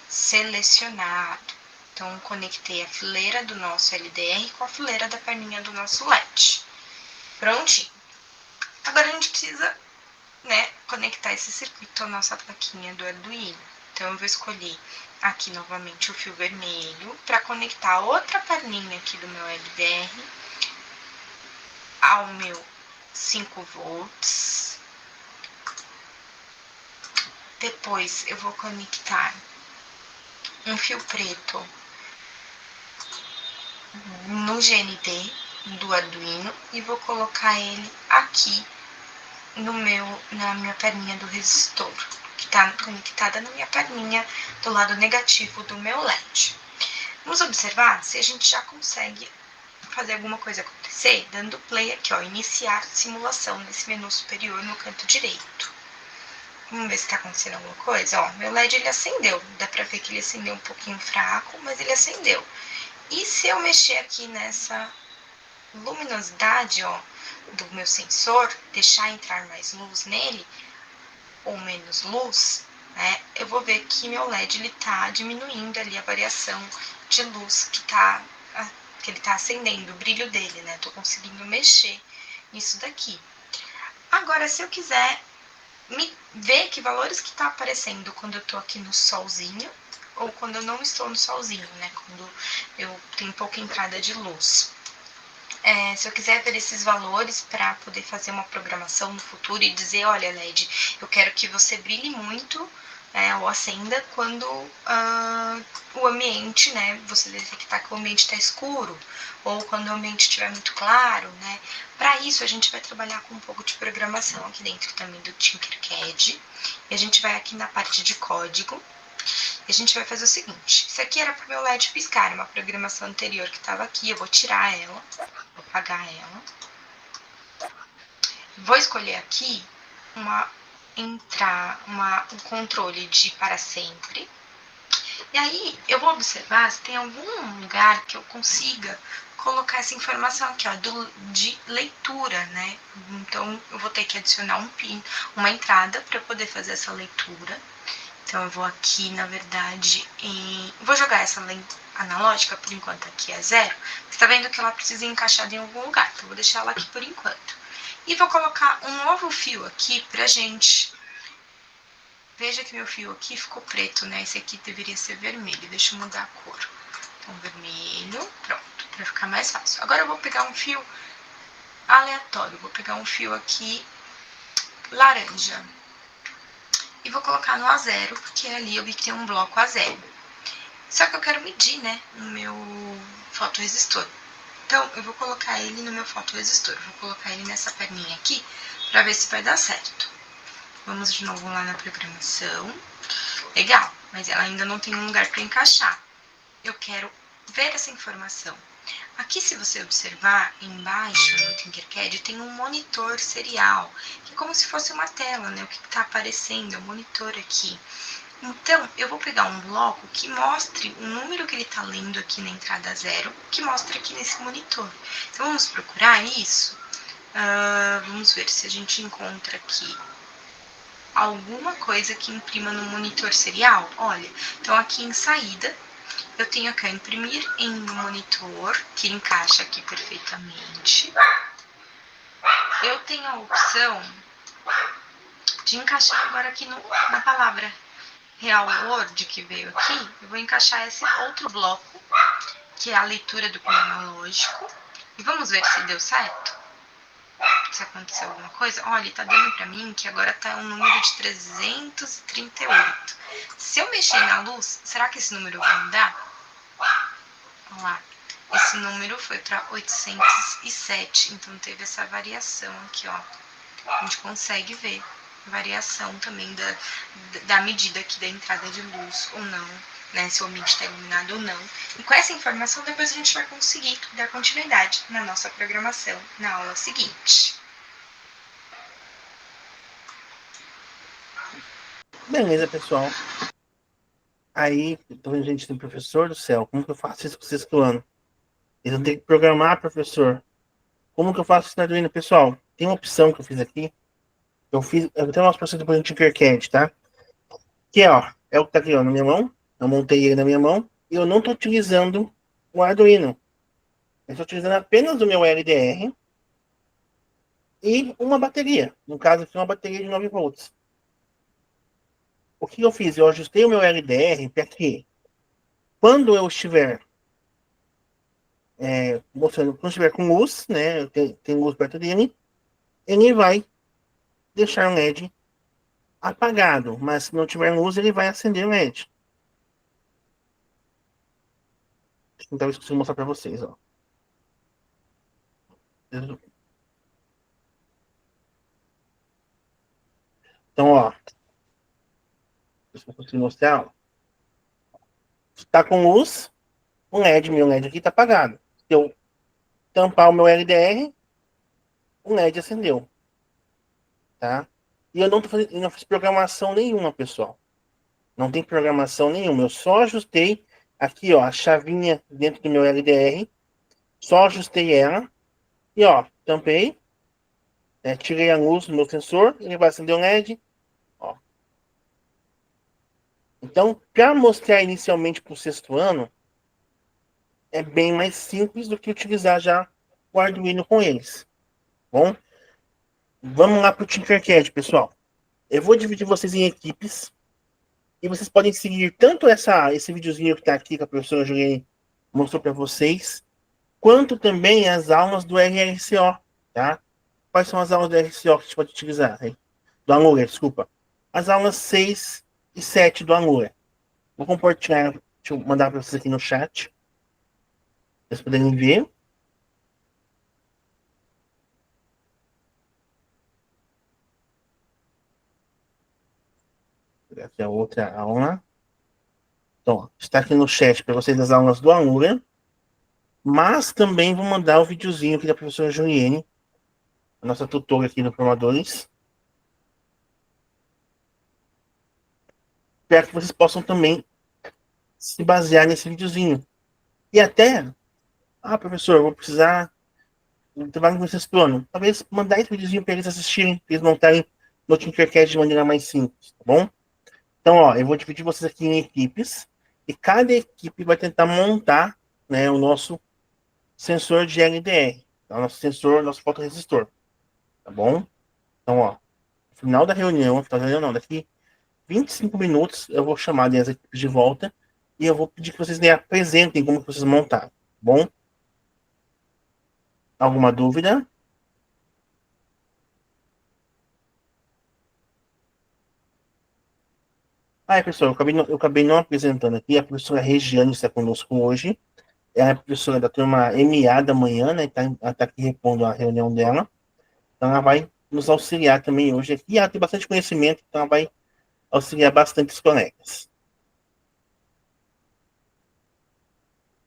selecionado. Então, conectei a fileira do nosso LDR com a fileira da perninha do nosso LED. Prontinho. Agora, a gente precisa, né, conectar esse circuito à nossa plaquinha do Arduino. Então, eu vou escolher aqui novamente o fio vermelho para conectar a outra perninha aqui do meu LDR ao meu 5 volts. Depois eu vou conectar um fio preto no GND do Arduino e vou colocar ele aqui na minha perninha do resistor, que está conectada na minha perninha do lado negativo do meu LED. Vamos observar se a gente já consegue fazer alguma coisa acontecer, dando play aqui, ó, iniciar simulação nesse menu superior no canto direito. Vamos ver se está acontecendo alguma coisa. Ó, meu LED ele acendeu, dá para ver que ele acendeu um pouquinho fraco, mas ele acendeu. E se eu mexer aqui nessa luminosidade, ó, do meu sensor, deixar entrar mais luz nele, ou menos luz, né, eu vou ver que meu LED ele tá diminuindo ali a variação de luz que ele tá acendendo, o brilho dele, né, tô conseguindo mexer nisso daqui. Agora, se eu quiser ver que valores que tá aparecendo quando eu tô aqui no solzinho, ou quando eu não estou no solzinho, né, quando eu tenho pouca entrada de luz. Se eu quiser ver esses valores para poder fazer uma programação no futuro e dizer, olha, LED, eu quero que você brilhe muito, ou acenda quando o ambiente, né, você detectar que o ambiente está escuro, ou quando o ambiente estiver muito claro, né. Para isso, a gente vai trabalhar com um pouco de programação aqui dentro também do Tinkercad, e a gente vai aqui na parte de código, e a gente vai fazer o seguinte, isso aqui era para o meu LED piscar, uma programação anterior que estava aqui, eu vou tirar ela, vou apagar ela. Vou escolher aqui um controle de para sempre. E aí eu vou observar se tem algum lugar que eu consiga colocar essa informação aqui, ó, de leitura, né? Então eu vou ter que adicionar um pin, uma entrada para poder fazer essa leitura. Então eu vou aqui, na verdade, vou jogar essa lente analógica, por enquanto aqui é 0. Você tá vendo que ela precisa encaixar em algum lugar, então eu vou deixar ela aqui por enquanto. E vou colocar um novo fio aqui pra gente. Veja que meu fio aqui ficou preto, né? Esse aqui deveria ser vermelho, deixa eu mudar a cor. Então vermelho, pronto, pra ficar mais fácil. Agora eu vou pegar um fio aleatório, vou pegar um fio aqui laranja. E vou colocar no A0, porque ali eu vi que tem um bloco A0. Só que eu quero medir, né, no meu fotoresistor. Então, eu vou colocar ele no meu fotoresistor. Vou colocar ele nessa perninha aqui, para ver se vai dar certo. Vamos de novo lá na programação. Legal, mas ela ainda não tem um lugar para encaixar. Eu quero ver essa informação. Aqui, se você observar, embaixo no Tinkercad tem um monitor serial, que é como se fosse uma tela, né? O que está aparecendo, é o monitor aqui. Então, eu vou pegar um bloco que mostre o número que ele está lendo aqui na entrada 0, que mostra aqui nesse monitor. Então, vamos procurar isso. Vamos ver se a gente encontra aqui alguma coisa que imprima no monitor serial. Olha, então aqui em saída, eu tenho que imprimir em um monitor, que encaixa aqui perfeitamente. Eu tenho a opção de encaixar agora aqui na palavra Real Word que veio aqui. Eu vou encaixar esse outro bloco, que é a leitura do cronológico. E vamos ver se deu certo. Se aconteceu alguma coisa. Olha, tá dando pra mim que agora tá um número de 338. Se eu mexer na luz, será que esse número vai mudar? Olha lá, esse número foi para 807, então teve essa variação aqui, ó. A gente consegue ver a variação também da medida aqui da entrada de luz ou não, né, se o ambiente está iluminado ou não. E com essa informação, depois a gente vai conseguir dar continuidade na nossa programação na aula seguinte. Beleza, pessoal. Aí, então, gente, tem professor do céu. Como que eu faço isso com o sexto ano? Eles vão ter que programar, professor. Como que eu faço isso na Arduino? Pessoal, tem uma opção que eu fiz aqui. Eu tenho umas processo depois no Tinkercad, tá? Que ó, é o que tá aqui, ó, na minha mão. Eu montei ele na minha mão. E eu não tô utilizando o Arduino. Eu estou utilizando apenas o meu LDR. E uma bateria. No caso aqui, uma bateria de 9 volts. O que eu fiz? Eu ajustei o meu LDR para que, quando eu estiver mostrando, quando estiver com luz, né, tem luz perto dele, ele vai deixar o LED apagado, mas se não tiver luz, ele vai acender o LED. Então, eu esqueci de mostrar para vocês, ó. Então, ó, se eu conseguir mostrar, ó, tá com luz, meu LED aqui tá apagado. Se eu tampar o meu LDR, o LED acendeu, tá? E eu não fiz programação nenhuma, pessoal. Não tem programação nenhuma. Eu só ajustei aqui, ó, a chavinha dentro do meu LDR. Só ajustei ela. E, ó, tampei. Tirei a luz do meu sensor. Ele vai acender o LED. Ó. Então, para mostrar inicialmente para o sexto ano, é bem mais simples do que utilizar já o Arduino com eles. Bom, vamos lá para o Tinkercad, pessoal. Eu vou dividir vocês em equipes. E vocês podem seguir tanto esse videozinho que está aqui que a professora Juliane mostrou para vocês, quanto também as aulas do RRCO, tá? Quais são as aulas do RRCO que a gente pode utilizar? Do Angular, desculpa. As aulas 6 e 7 do Angular. Vou compartilhar, deixa eu mandar para vocês aqui no chat, para vocês poderem ver. Aqui é a outra aula. Então, está aqui no chat para vocês as aulas do Angular, mas também vou mandar o videozinho aqui da professora Juliane, a nossa tutora aqui do Programadores, para que vocês possam também se basear nesse videozinho. E até, professor, eu vou precisar trabalhar com esse plano. Talvez mandar esse videozinho para eles assistirem, para eles montarem no Tinkercad de maneira mais simples, tá bom? Então, ó, eu vou dividir vocês aqui em equipes, e cada equipe vai tentar montar, né, o nosso sensor de LDR, tá? O nosso sensor, nosso fotorresistor, tá bom? Então, ó, no final da reunião, não, daqui 25 minutos eu vou chamar as equipes de volta e eu vou pedir que vocês me apresentem como que vocês montaram, tá bom? Alguma dúvida? Pessoal, eu acabei não apresentando aqui. A professora Regiane está conosco hoje. Ela é professora da turma MA da manhã, né? Ela tá aqui repondo a reunião dela. Então, ela vai nos auxiliar também hoje aqui. Ela tem bastante conhecimento, então ela vai auxiliar bastante os colegas.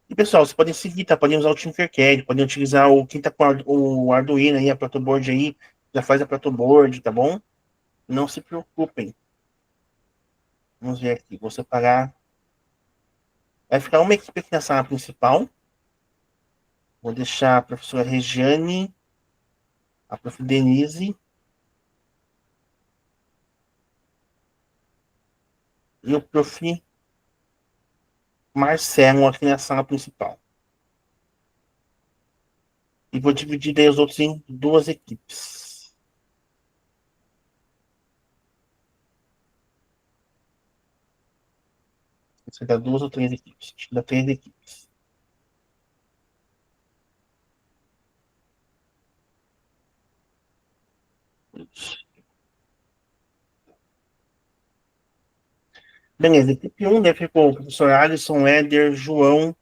E, pessoal, vocês podem seguir, tá? Podem usar o Tinkercad, podem utilizar quem tá com o Arduino aí, a protoboard aí, já faz a protoboard, tá bom? Não se preocupem. Vamos ver aqui, vou separar. Vai ficar uma equipe aqui na sala principal. Vou deixar a professora Regiane, a prof. Denise e o prof. Marcelo aqui na sala principal. E vou dividir daí os outros em duas equipes. Você dá duas ou três equipes? Acho que dá três equipes. Beleza, equipe 1 deve ficar o professor Alisson, Éder, João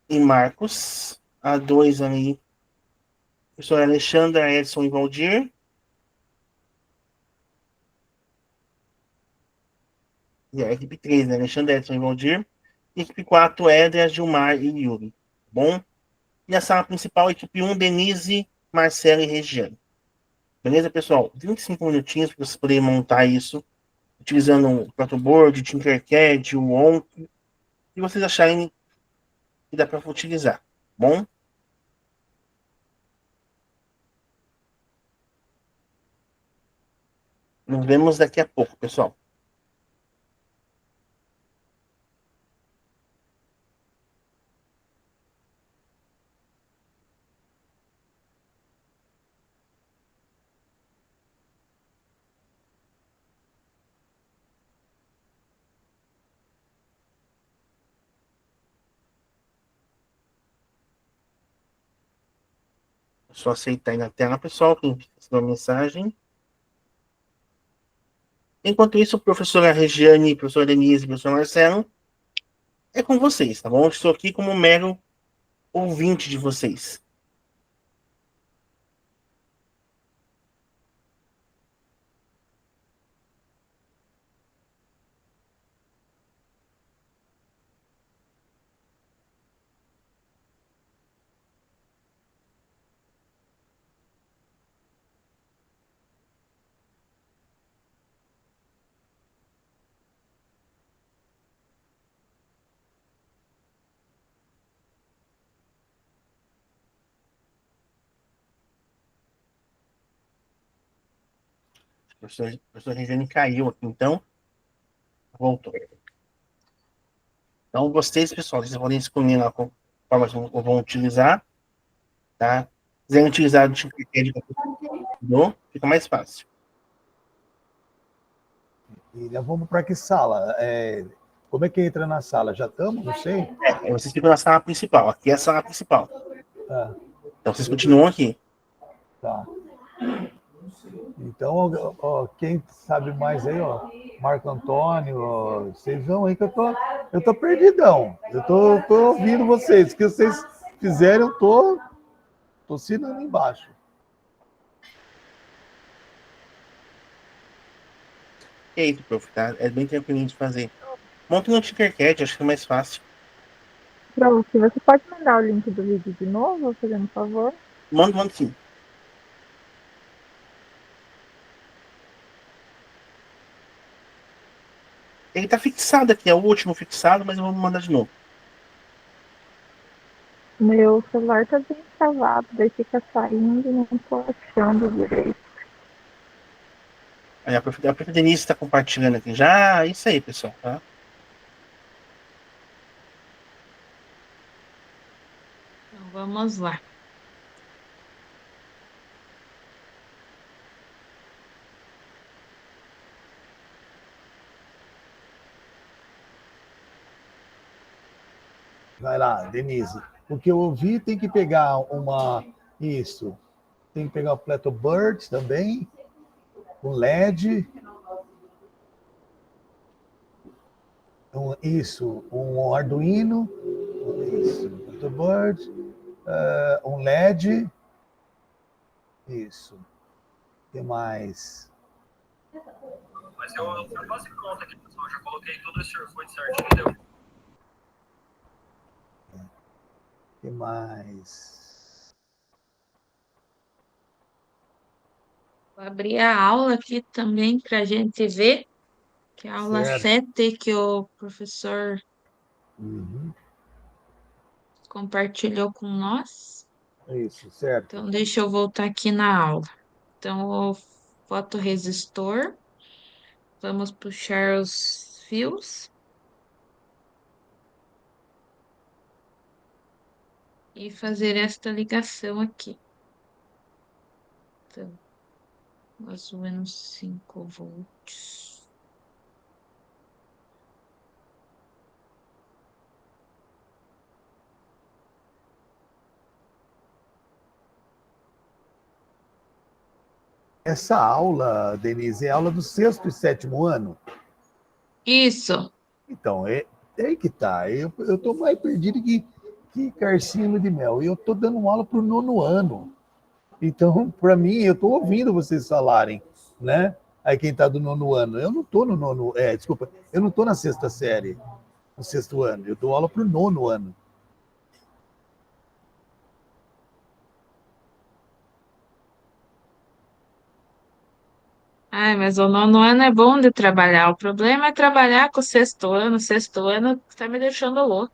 e Marcos. A 2 ali, professor Alexandra, Edson e Valdir. E a equipe 3, né? Alexandre, Edson e Valdir. E equipe 4, Éder, Gilmar e Yuri. Bom? E a sala principal, equipe 1, Denise, Marcela e Regiane. Beleza, pessoal? 25 minutinhos para vocês poderem montar isso, utilizando o protoboard, o Tinkercad, o ONC, e vocês acharem que dá para utilizar. Bom? Nos vemos daqui a pouco, pessoal. Só aceitar aí na tela, pessoal, quem recebeu a mensagem. Enquanto isso, a professora Regiane, a professora Denise e o professor Marcelo, é com vocês, tá bom? Eu estou aqui como mero ouvinte de vocês. A professora Regiane caiu aqui, então. Voltou. Então, vocês, pessoal, vocês podem escolher lá qual vocês vão utilizar, tá? Se quiserem utilizar o tipo de crédito, fica mais fácil. E já vamos para que sala? Como é que entra na sala? Já estamos? Não sei. Vocês ficam na sala principal. Aqui é a sala principal. Tá. Então, vocês continuam aqui. Tá. Então, ó, quem sabe mais aí, ó, Marco Antônio, ó, vocês vão aí que eu tô perdidão. Eu tô ouvindo vocês. O que vocês fizerem, eu tô assinando embaixo. E aí, prof, tá? É bem tranquilo de fazer. Monta no Tinkercad, acho que é mais fácil. Prof, você pode mandar o link do vídeo de novo, fazendo um favor? Manda sim. Ele tá fixado aqui, é o último fixado, mas eu vou mandar de novo. Meu celular tá bem travado, daí fica saindo e não tô achando direito. Aí a prof Denise está compartilhando aqui já. Isso aí, pessoal, tá? Então, vamos lá. Vai lá, Denise. O que eu ouvi tem que pegar isso. Tem que pegar o Pletobird também, um LED, um Arduino, isso, Pletobird, um LED, isso. O que mais? Mas eu quase pronto aqui, pessoal. Já coloquei todo esse circuito certinho, deu. O que mais? Vou abrir a aula aqui também para a gente ver, que é a aula 7 que o professor compartilhou com nós. Isso, certo. Então, deixa eu voltar aqui na aula. Então, o fotorresistor. Vamos puxar os fios. E fazer esta ligação aqui. Então, mais ou menos 5 volts. Essa aula, Denise, é aula do 6º e 7º ano? Isso. Então, é aí que tá. Eu tô mais perdido que carcinho de mel. E eu tô dando aula pro 9º ano. Então, para mim, eu tô ouvindo vocês falarem, né? Aí quem tá do 9º ano. Eu não tô no 9º... desculpa. Eu não tô na 6ª série, no 6º ano. Eu dou aula pro 9º ano. Ai, mas o 9º ano é bom de trabalhar. O problema é trabalhar com o 6º ano. O 6º ano tá me deixando louco.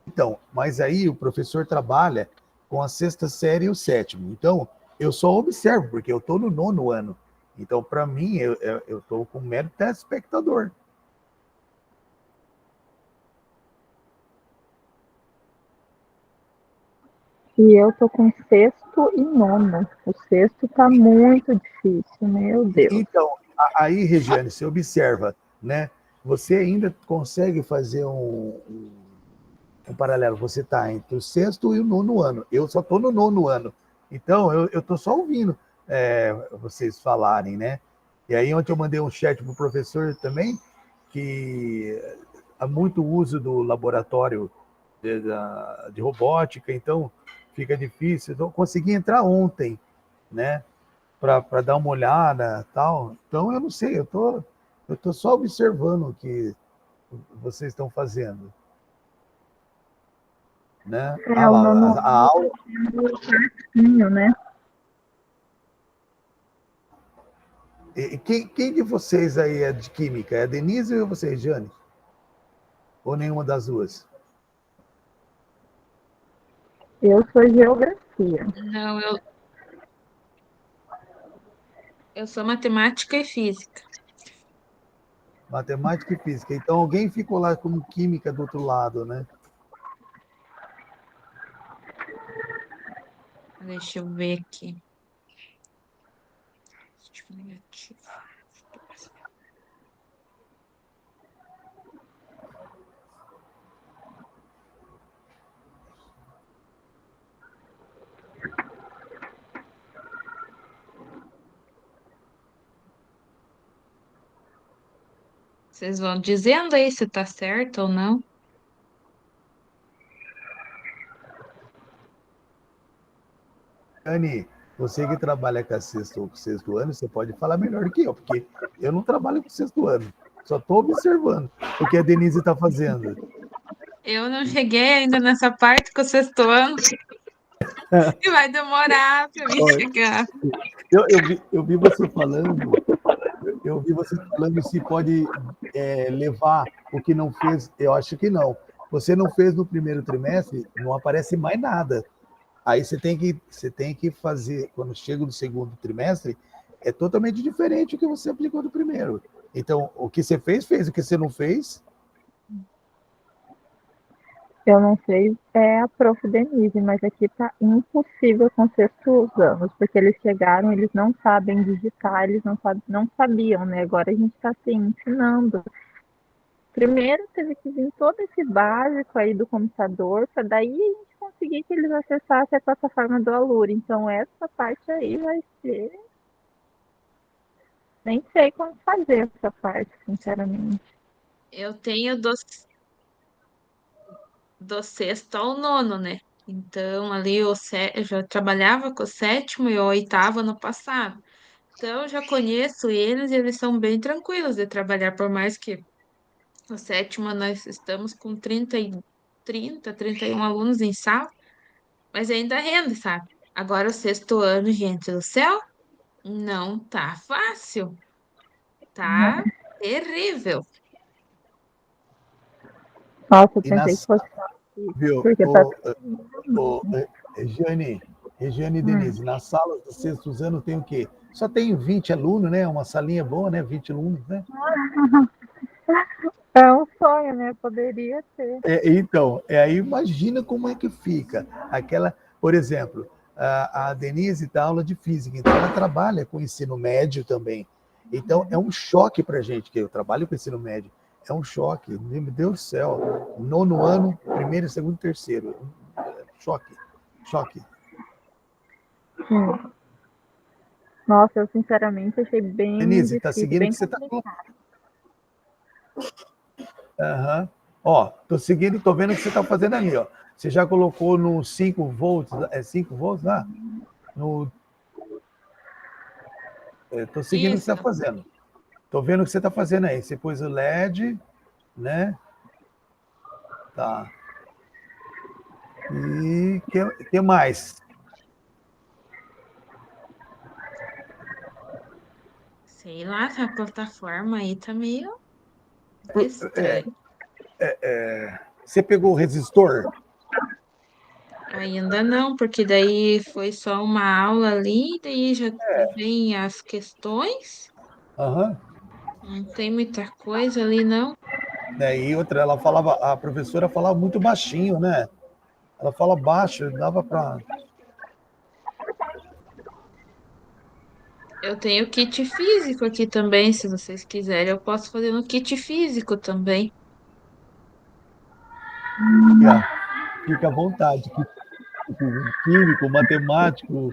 Então, mas aí o professor trabalha com a 6ª série e o 7º. Então, eu só observo, porque eu estou no 9º ano. Então, para mim, eu estou com mero telespectador. E eu tô com 6º e 9º. O 6º tá muito difícil, meu Deus. Então, aí, Regiane, você observa, né? Você ainda consegue fazer um paralelo. Você está entre o sexto e o nono ano. Eu só estou no nono ano. Então, eu estou só ouvindo vocês falarem, né? E aí, ontem eu mandei um chat para o professor também, que há muito uso do laboratório de robótica, então fica difícil. Então, eu consegui entrar ontem, né? Para dar uma olhada tal. Então, eu não sei, eu tô só observando o que vocês estão fazendo. Né? O nono A aula. né? E quem de vocês aí é de química? É a Denise ou você, Jane? Ou nenhuma das duas? Eu sou geografia. Não, eu sou matemática e física. Matemática e física. Então alguém ficou lá como química do outro lado, né? Deixa eu ver aqui. Negativo. Vocês vão dizendo aí se tá certo ou não. Anne, você que trabalha com o sexto ano, você pode falar melhor do que eu, porque eu não trabalho com o sexto ano. Só estou observando o que a Denise está fazendo. Eu não cheguei ainda nessa parte com o sexto ano. E vai demorar para mim chegar. Eu vi você falando. Eu vi você falando se pode levar o que não fez. Eu acho que não. Você não fez no primeiro trimestre, não aparece mais nada. Aí você tem que fazer, quando chega no segundo trimestre, é totalmente diferente do que você aplicou no primeiro. Então, o que você fez, o que você não fez. Eu não sei, é a prof. Denise, mas aqui tá impossível com sextos anos, porque eles chegaram, eles não sabem digitar, eles não sabiam, né? Agora a gente está assim, ensinando. Primeiro teve que vir todo esse básico aí do computador, para daí a gente conseguir que eles acessassem a plataforma do Alura. Então essa parte aí vai ser... Nem sei como fazer essa parte, sinceramente. Eu tenho do sexto ao nono, né? Então, ali eu já trabalhava com o sétimo e o oitavo ano passado. Então, eu já conheço eles e eles são bem tranquilos de trabalhar, por mais que o sétimo nós estamos com 31 alunos em sala, mas ainda rende, sabe? Agora, o sexto ano, gente do céu, não tá fácil. Tá terrível. Nossa, eu pensei que fosse Viu? porque Regiane e Denise, nas salas dos sextos anos tem o quê? Só tem 20 alunos, né? Uma salinha boa, né? 20 alunos, né? É um sonho, né? Poderia ser. Então, aí imagina como é que fica. Por exemplo, a Denise dá aula de física, então ela trabalha com ensino médio também. Então, é um choque para a gente, que eu trabalho com ensino médio. É um choque, meu Deus do céu. Nono ano, primeiro, segundo, terceiro. Choque. Nossa, eu sinceramente achei bem Denise, difícil, tá seguindo bem que você tá... complicado. Aham. Ó, tô seguindo, tô vendo o que você tá fazendo ali, ó. Você já colocou no 5 volts, 5 volts lá? Tô seguindo o que você tá fazendo. Tô vendo o que você tá fazendo aí. Você pôs o LED, né? Tá. E que mais? Sei lá, a plataforma aí tá meio estranho. Você pegou o resistor? Ainda não, porque daí foi só uma aula ali, daí já vem as questões. Aham. Não tem muita coisa ali, não. E outra, a professora falava muito baixinho, né? Ela fala baixo, dava para... Eu tenho kit físico aqui também, se vocês quiserem. Eu posso fazer no kit físico também. fica à vontade. O químico, o matemático,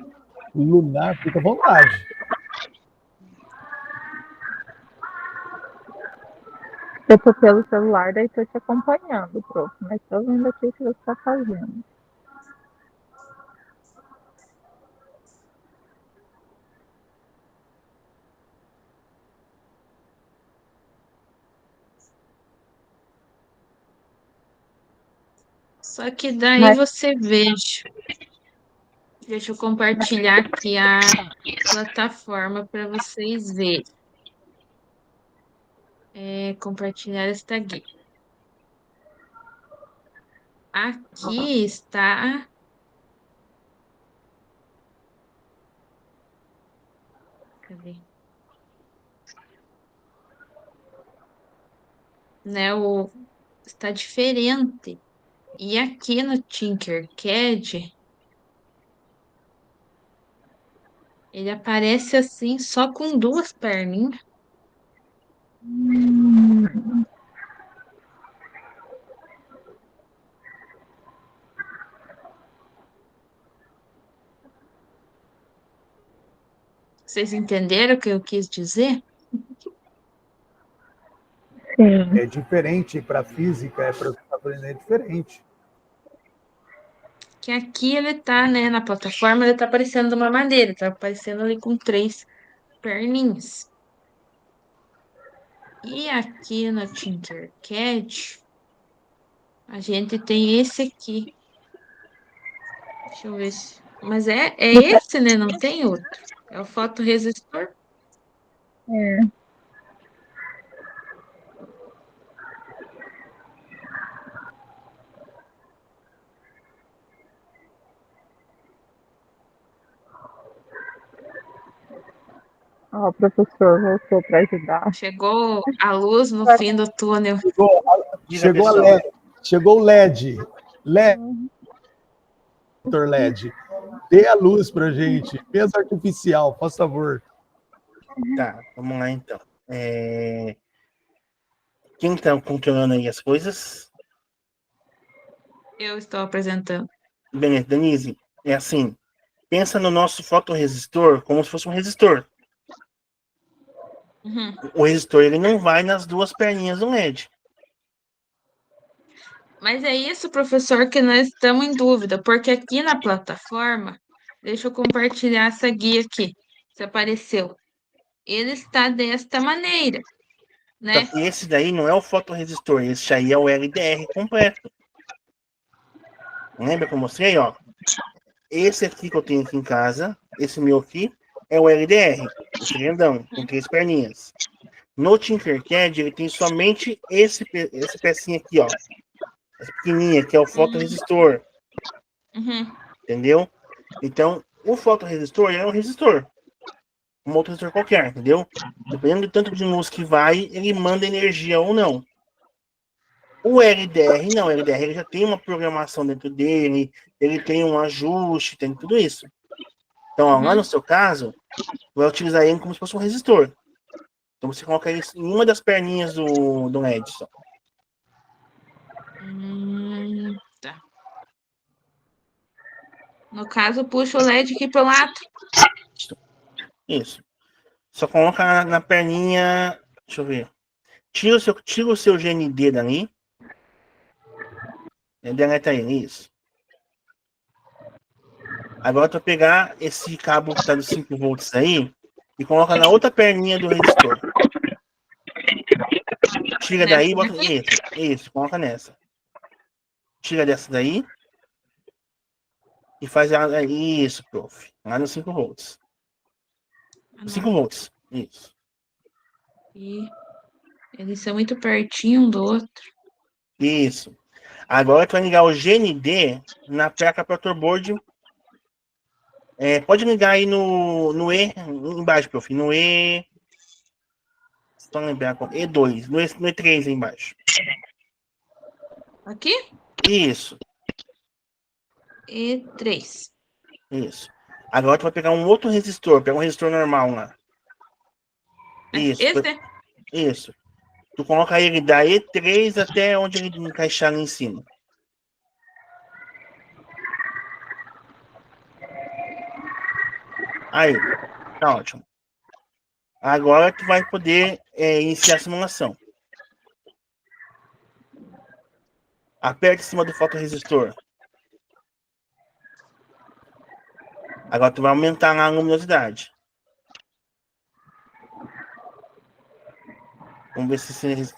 o lunar, fica à vontade. Eu tô pelo celular, daí tô te acompanhando, prof. Mas tô vendo aqui o que você tá fazendo. Só que daí Mas você veja. Deixa eu compartilhar aqui a plataforma para vocês verem. Compartilhar esta guia. Aqui está. Cadê? Né, está diferente. E aqui no Tinkercad, ele aparece assim, só com duas perninhas. Vocês entenderam o que eu quis dizer? sim. É diferente para física, para você aprender é diferente. Que aqui ele tá, né, na plataforma, ele tá aparecendo de uma maneira, tá aparecendo ali com três perninhas. E aqui no Tinkercad, a gente tem esse aqui. Deixa eu ver se... Mas é esse, né? Não tem outro. É o fotoresistor. É. Ó, o professor voltou para ajudar. Chegou a luz no fim do túnel. Chegou a LED. Chegou o LED. LED, Dr. LED. Dê a luz pra gente. Mesa artificial, por favor. Tá, vamos lá então. Quem está controlando aí as coisas? Eu estou apresentando. Beleza, Denise, é assim. Pensa no nosso fotorresistor como se fosse um resistor. Uhum. O resistor ele não vai nas duas perninhas do LED. Mas é isso, professor, que nós estamos em dúvida, porque aqui na plataforma, deixa eu compartilhar essa guia aqui, se apareceu. Ele está desta maneira, né? Então, esse daí não é o fotorresistor, esse aí é o LDR completo. Lembra que eu mostrei, ó? Esse aqui que eu tenho aqui em casa, esse meu aqui, é o LDR, esse grandão, com três perninhas. No Tinkercad, ele tem somente esse pecinho aqui, ó. Essa pequenininha, que é o fotorresistor. Uhum. Entendeu? Então, o fotorresistor é um resistor. Um outro resistor qualquer, entendeu? Dependendo do tanto de luz que vai, ele manda energia ou não. O LDR, não. O LDR ele já tem uma programação dentro dele, ele tem um ajuste, tem tudo isso. Então, ó, lá no seu caso, vai utilizar ele como se fosse um resistor. Então, você coloca ele em uma das perninhas do LED só. Tá. No caso, puxa o LED aqui pro lado. Isso. Só coloca na perninha. Deixa eu ver. Tira o seu GND dali. Deleta ele, isso. Agora tu vai pegar esse cabo que tá dos 5 volts aí e coloca na outra perninha do resistor. Tira daí e bota. Isso, coloca nessa. Tira dessa daí. E faz isso, prof. Lá nos 5 volts. 5 volts. Isso. E eles são muito pertinho um do outro. Isso. Agora tu vai ligar o GND na placa protoboard. Pode ligar aí no E, embaixo, prof. No E. Só lembrar qual. E2. No E3 aí embaixo. Aqui? Isso. E3. Isso. Agora tu vai pegar um outro resistor. Pega um resistor normal lá. Isso. Esse? Isso. Tu coloca ele da E3 até onde ele encaixar ali em cima. Aí, tá ótimo. Agora tu vai poder iniciar a simulação. Aperta em cima do fotorresistor. Agora tu vai aumentar a luminosidade. Vamos ver se...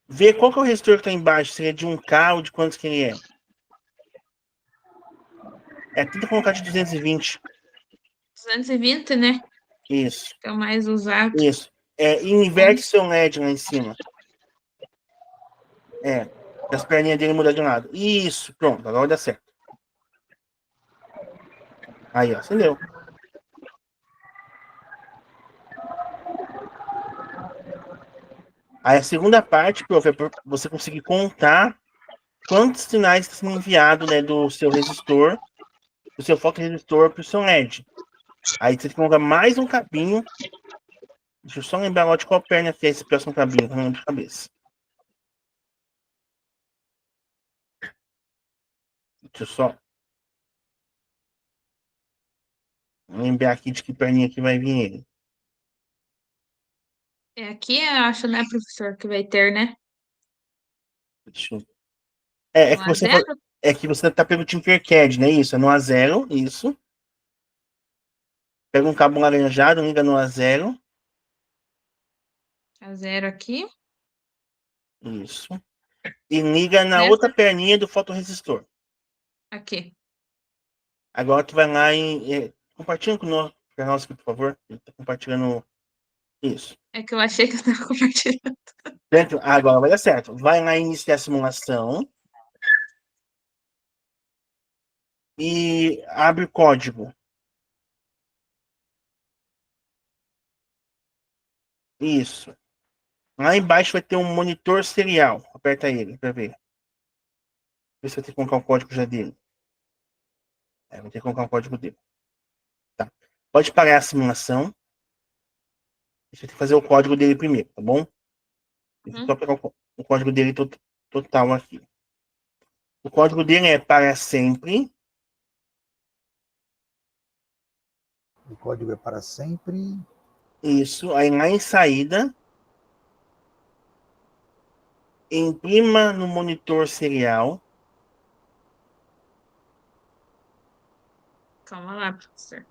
vê qual que é o resistor que está embaixo. Se ele é de 1K ou de quantos que ele é. Tenta colocar de 220. 220, né? Isso. Que é o mais usado. Isso. E inverte seu LED lá em cima. As perninhas dele mudam de lado. Isso, pronto. Agora dá certo. Aí, ó, acendeu. Aí a segunda parte, prof, é pra você conseguir contar quantos sinais estão sendo enviados, né, do seu resistor, do seu fotorresistor para o seu LED. Aí você coloca mais um cabinho. Deixa eu só lembrar agora de qual perna que é esse próximo cabinho, que eu não lembro de cabeça. Deixa eu só lembrar aqui de que perninha que vai vir ele. Aqui eu acho, né, professor, que vai ter, né? Deixa eu... No é que você tá pelo Tinkercad, né? Isso, é no A0, isso. Pega um cabo laranjado, liga no A0. A0 aqui. Isso. E liga na Nessa... outra perninha do fotorresistor. Aqui. Agora tu vai lá em... compartilha com nós, por favor. Ele tá compartilhando isso. É que eu achei que eu estava compartilhando. Agora vai dar certo. Vai lá iniciar a simulação. E abre o código. Isso. Lá embaixo vai ter um monitor serial. Aperta ele para ver. Vê se vai ter que colocar o código já dele. Vai ter que colocar o código dele. Tá. Pode parar a simulação. Deixa eu fazer o código dele primeiro, tá bom? Deixa eu só pegar o código dele total aqui. O código dele é para sempre. O código é para sempre. Isso. Aí lá em saída, imprima no monitor serial. Calma lá, professor.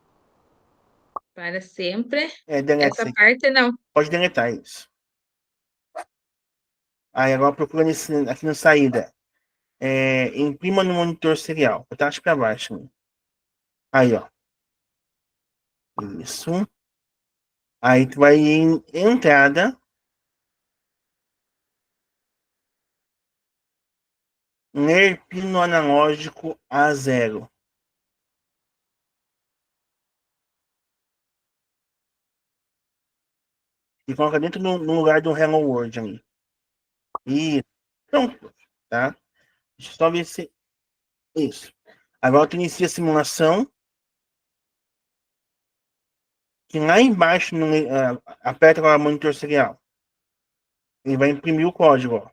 Para sempre. Deleta Essa parte não. Pode deletar isso. Aí agora procura aqui na saída. Imprima no monitor serial. Taxa para baixo. Né? Aí, ó. Isso. Aí tu vai em entrada. Ler pino analógico A0. E coloca dentro no lugar do Hello World ali. E pronto. Tá? Deixa eu só ver se... Isso. Agora tu inicia a simulação. Que lá embaixo, aperta agora o monitor serial. Ele vai imprimir o código. Ó.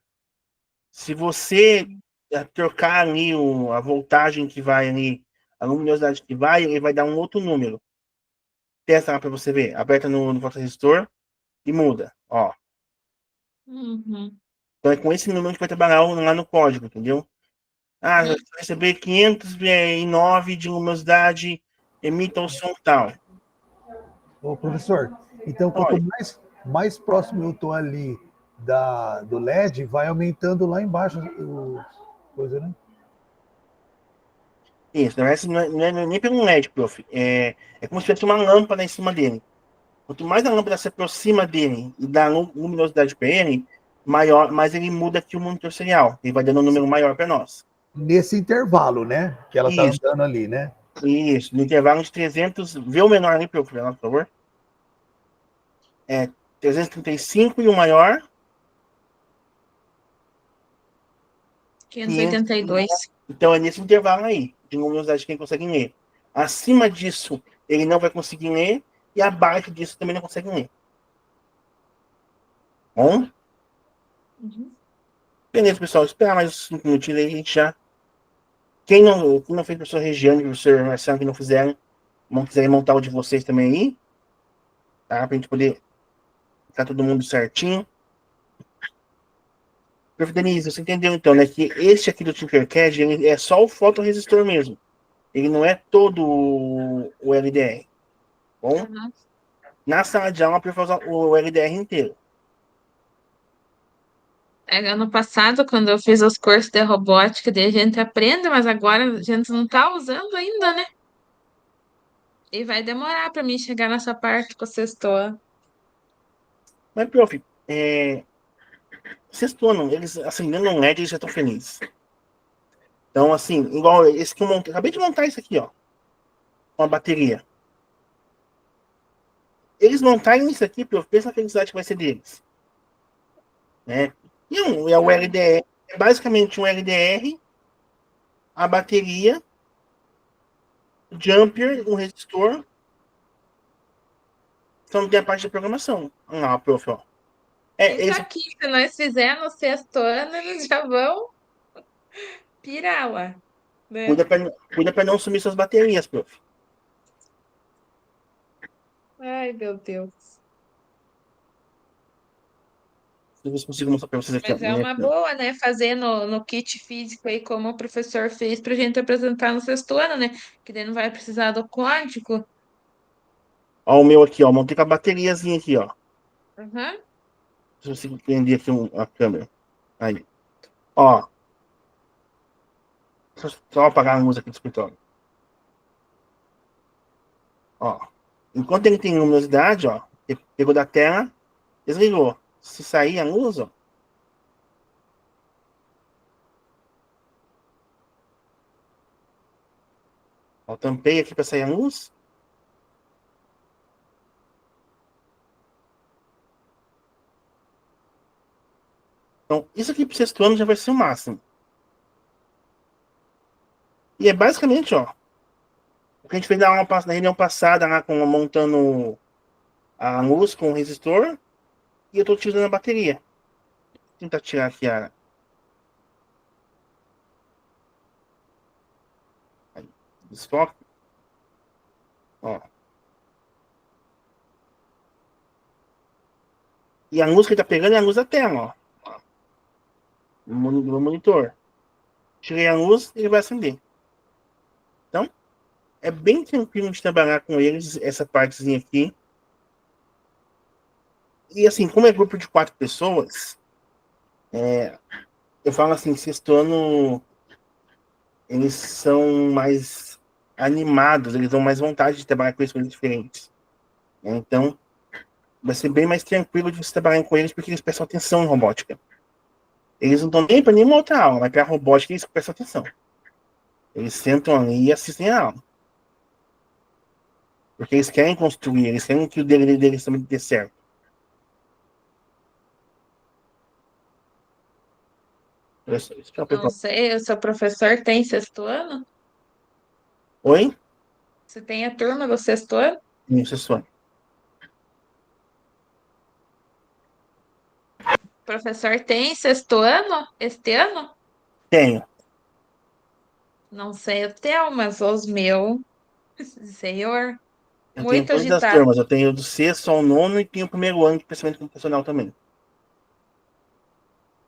Se você trocar ali a voltagem que vai ali, a luminosidade que vai, ele vai dar um outro número. Testa lá para você ver. Aperta no fotorresistor e muda. Ó. Uhum. Então é com esse número que vai trabalhar lá no código, entendeu? Você vai receber 509 de luminosidade, emita o som tal. Ô, professor, então quanto mais próximo eu estou ali do LED, vai aumentando lá embaixo coisa, né? Isso, não é nem pelo LED, prof. É como se tivesse uma lâmpada em cima dele. Quanto mais a lâmpada se aproxima dele e dá luminosidade para ele, mais ele muda aqui o monitor serial. Ele vai dando um número maior para nós. Nesse intervalo, né? Que ela está andando ali, né? Isso, no intervalo de 300. Vê o menor ali, por favor. 335 e o maior? 582. Então é nesse intervalo aí, de luminosidade que ele consegue ler. Acima disso, ele não vai conseguir ler, e abaixo disso também não consegue ler. Bom? Uhum. Beleza, pessoal. Esperar mais 5 minutinhos aí, a gente já. Quem não fez, professor Regiane, professor Marcelo, que não fizeram, Vamos quiser montar o de vocês também aí, tá? Pra gente poder ficar todo mundo certinho. Prof. Denise, você entendeu então, né? Que esse aqui do Tinkercad, ele é só o fotoresistor mesmo. Ele não é todo o LDR. Bom, Uhum. na sala de aula, eu prefiro usar o LDR inteiro. Ano passado, quando eu fiz os cursos de robótica, daí a gente aprende, mas agora a gente não tá usando ainda, né? E vai demorar para mim chegar nessa parte com o sexto ano. Mas, prof, sexto ano, eles acendendo um LED, eles já estão felizes. Então, assim, igual esse que eu montei, acabei de montar isso aqui, ó. Uma bateria. Eles montarem isso aqui, prof, pensa a felicidade que vai ser deles. Né? E é o LDR, é basicamente um LDR, a bateria, o jumper, um resistor. Então não tem a parte de programação. Ah, prof, ó. Isso aqui, se nós fizermos no sexto ano, eles já vão pirar lá. Né? Cuida pra não sumir suas baterias, prof. Ai, meu Deus. Deixa eu ver se consigo mostrar pra vocês aqui. Mas é uma boa, né? Fazer no kit físico aí, como o professor fez, pra gente apresentar no sexto ano, né? Que daí não vai precisar do código. Ó, o meu aqui, ó. Montei com a bateriazinha aqui, ó. Uhum. Se eu consigo prender aqui a câmera. Aí. Ó. Só apagar a luz aqui do escritório. Ó. Enquanto ele tem luminosidade, ó. Ele pegou da tela, desligou. Se sair a luz, ó. Ó, tampei aqui para sair a luz. Então, isso aqui pro sexto ano já vai ser o máximo. E é basicamente, ó. O que a gente fez na reunião passada, lá, montando a luz com o resistor. E eu tô utilizando a bateria. Vou tentar tirar aqui a. Aí, desfoque. Ó. E a luz que ele tá pegando é a luz da tela, ó. No monitor. Tirei a luz e ele vai acender. Então, é bem tranquilo de trabalhar com eles, essa partezinha aqui. E assim, como é grupo de 4 pessoas, eu falo assim, sexto ano, eles são mais animados, eles dão mais vontade de trabalhar com coisas diferentes. Então, vai ser bem mais tranquilo de você trabalhar com eles, porque eles prestam atenção em robótica. Eles não estão nem para nenhuma outra aula, mas para a robótica eles prestam atenção. Eles sentam ali e assistem a aula. Porque eles querem construir, eles querem que o deles também dê certo. Não sei, o seu professor tem sexto ano? Oi? Você tem a turma do sexto ano? Sim, sexto ano. O professor tem sexto ano este ano? Tenho. Não sei o teu, mas os meus, senhor, Eu tenho muito todas as agitado. turmas. Eu tenho do sexto ao nono e tenho o primeiro ano de pensamento computacional também.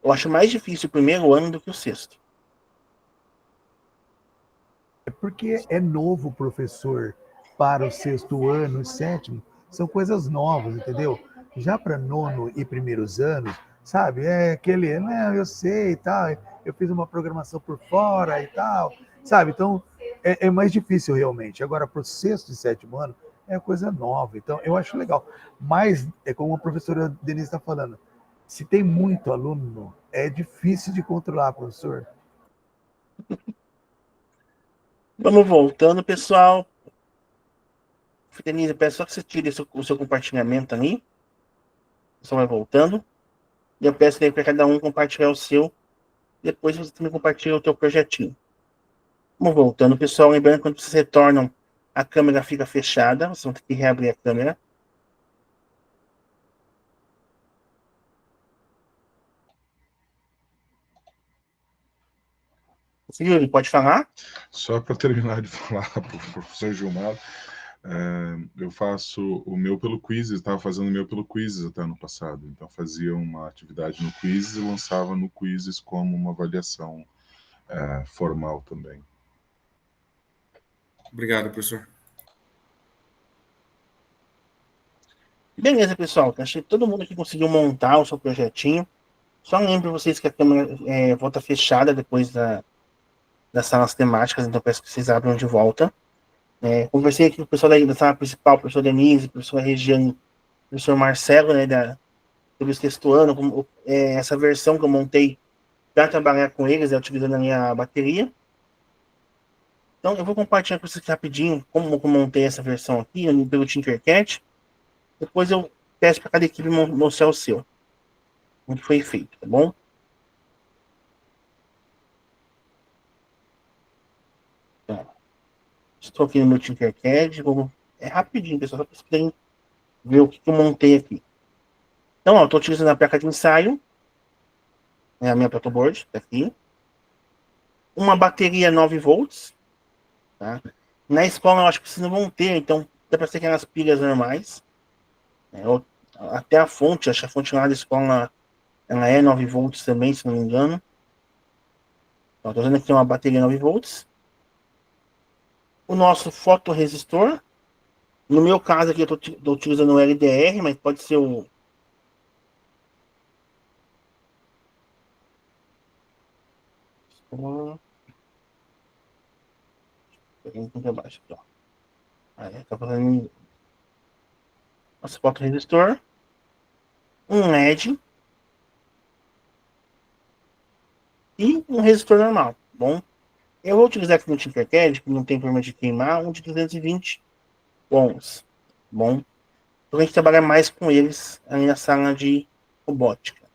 Eu acho mais difícil o primeiro ano do que o sexto. É porque é novo, professor, para o sexto ano e sétimo. São coisas novas, entendeu? Já para nono e primeiros anos, sabe? É aquele, não, eu sei e tal, eu fiz uma programação por fora e tal, sabe? Então, é mais difícil realmente. Agora, para o sexto e sétimo ano, é coisa nova. Então, eu acho legal. Mas, é como a professora Denise está falando, se tem muito aluno, é difícil de controlar, professor. Vamos voltando, pessoal. Denise, peço só que você tire o seu compartilhamento ali. Só vai voltando. E eu peço para cada um compartilhar o seu. Depois você também compartilha o teu projetinho. Vamos voltando, pessoal. Lembrando que quando vocês retornam, a câmera fica fechada. Vocês vão ter que reabrir a câmera. Yuri, pode falar? Só para terminar de falar para o professor Gilmar, Eu faço o meu pelo Quizzes, estava fazendo o meu pelo Quizzes até ano passado. Então, fazia uma atividade no Quizzes e lançava no Quizzes como uma avaliação formal também. Obrigado, professor. Beleza, pessoal. Acho que todo mundo aqui conseguiu montar o seu projetinho. Só lembro vocês que a câmera volta fechada depois das salas temáticas, então peço que vocês abram de volta. Conversei aqui com o pessoal da sala principal, o professor Denise, o professor Regiane, o professor Marcelo, sobre os textuando, essa versão que eu montei para trabalhar com eles, utilizando a minha bateria. Então, eu vou compartilhar com vocês aqui rapidinho como eu montei essa versão aqui pelo Tinkercad. Depois eu peço para cada equipe mostrar o seu. Como foi feito, tá bom? Então, estou aqui no meu Tinkercad. É rapidinho, pessoal, só para vocês poderem ver o que eu montei aqui. Então, estou utilizando a placa de ensaio. A minha protoboard, tá aqui. Uma bateria 9 volts. Tá? Na escola, eu acho que vocês não vão ter, então dá para ser aquelas pilhas normais. Até a fonte, acho que a fonte lá da escola ela é 9 volts também, se não me engano. Então, estou usando aqui uma bateria 9 volts. O nosso fotorresistor. No meu caso aqui, eu estou utilizando o LDR, mas pode ser o... Abaixo, aqui, ó. Aí, tá fazendo nosso fotorresistor. Um LED. E um resistor normal, tá bom? Eu vou utilizar aqui no Tinkercad, que não tem problema de queimar, um de 220 ohms, tá bom? Então a gente trabalha mais com eles aí na sala de robótica.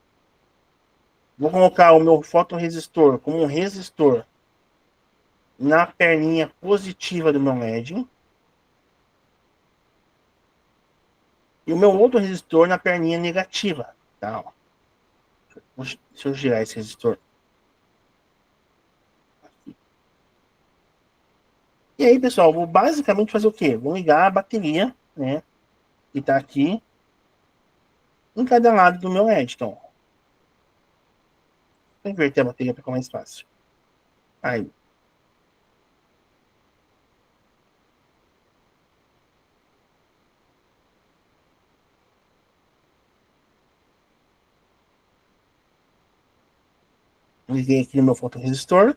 Vou colocar o meu fotorresistor como um resistor na perninha positiva do meu LED. E o meu outro resistor na perninha negativa, tá? Deixa eu girar esse resistor. E aí, pessoal, vou basicamente fazer o quê? Vou ligar a bateria, né? Que tá aqui em cada lado do meu LED. Então, vou inverter a bateria para ficar mais fácil. Aí. Liguei aqui no meu fotorresistor,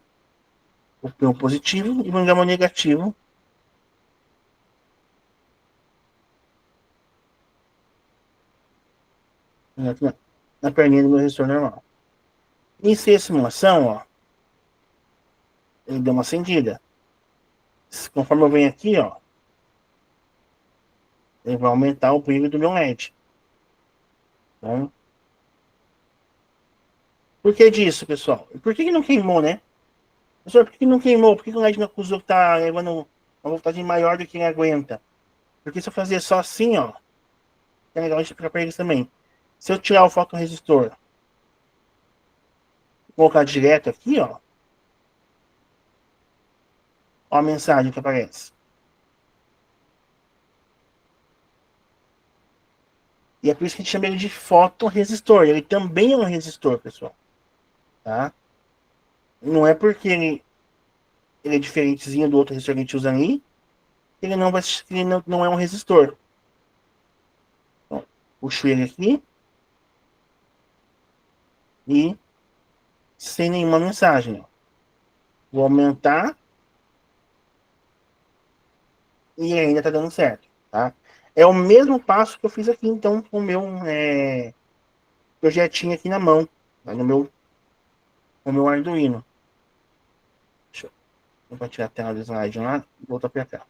o meu positivo, e vou ligar o meu negativo. Na perninha do meu resistor normal. Iniciei a simulação, ó. Ele deu uma acendida. Conforme eu venho aqui, ó, ele vai aumentar o brilho do meu LED. Então, por que disso, pessoal? Por que não queimou, né? Professor, por que não queimou? Por que o LED não acusou que tá levando uma voltagem maior do que ele aguenta? Porque se eu fazer só assim, ó, é legal explicar para eles também. Se eu tirar o fotorresistor, colocar direto aqui, ó a mensagem que aparece. E é por isso que a gente chama ele de fotorresistor. Ele também é um resistor, pessoal. Tá? Não é porque ele é diferentezinho do outro resistor que a gente usa ali, que ele não é um resistor. Então, puxo ele aqui e sem nenhuma mensagem. Ó. Vou aumentar e ainda está dando certo. Tá? É o mesmo passo que eu fiz aqui, então, com o meu projetinho aqui na mão, tá? no meu Arduino. Deixa eu compartilhar a tela do slide lá e voltar para cá.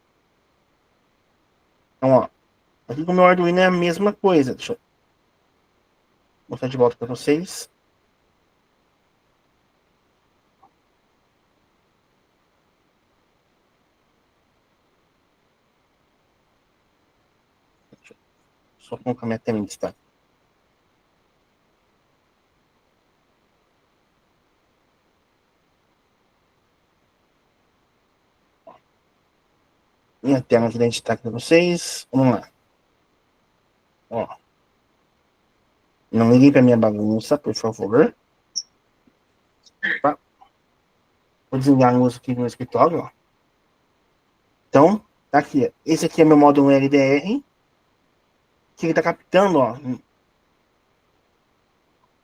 Então, ó, aqui com o meu Arduino é a mesma coisa. Deixa eu mostrar de volta para vocês. Deixa eu só colocar minha tela em destaque. minha tela de destaque para vocês. Vamos lá. Ó. Não liguem para minha bagunça, por favor. Opa. Vou desligar a luz aqui no escritório, ó. Então, tá aqui. Esse aqui é meu módulo LDR, que ele está captando, ó.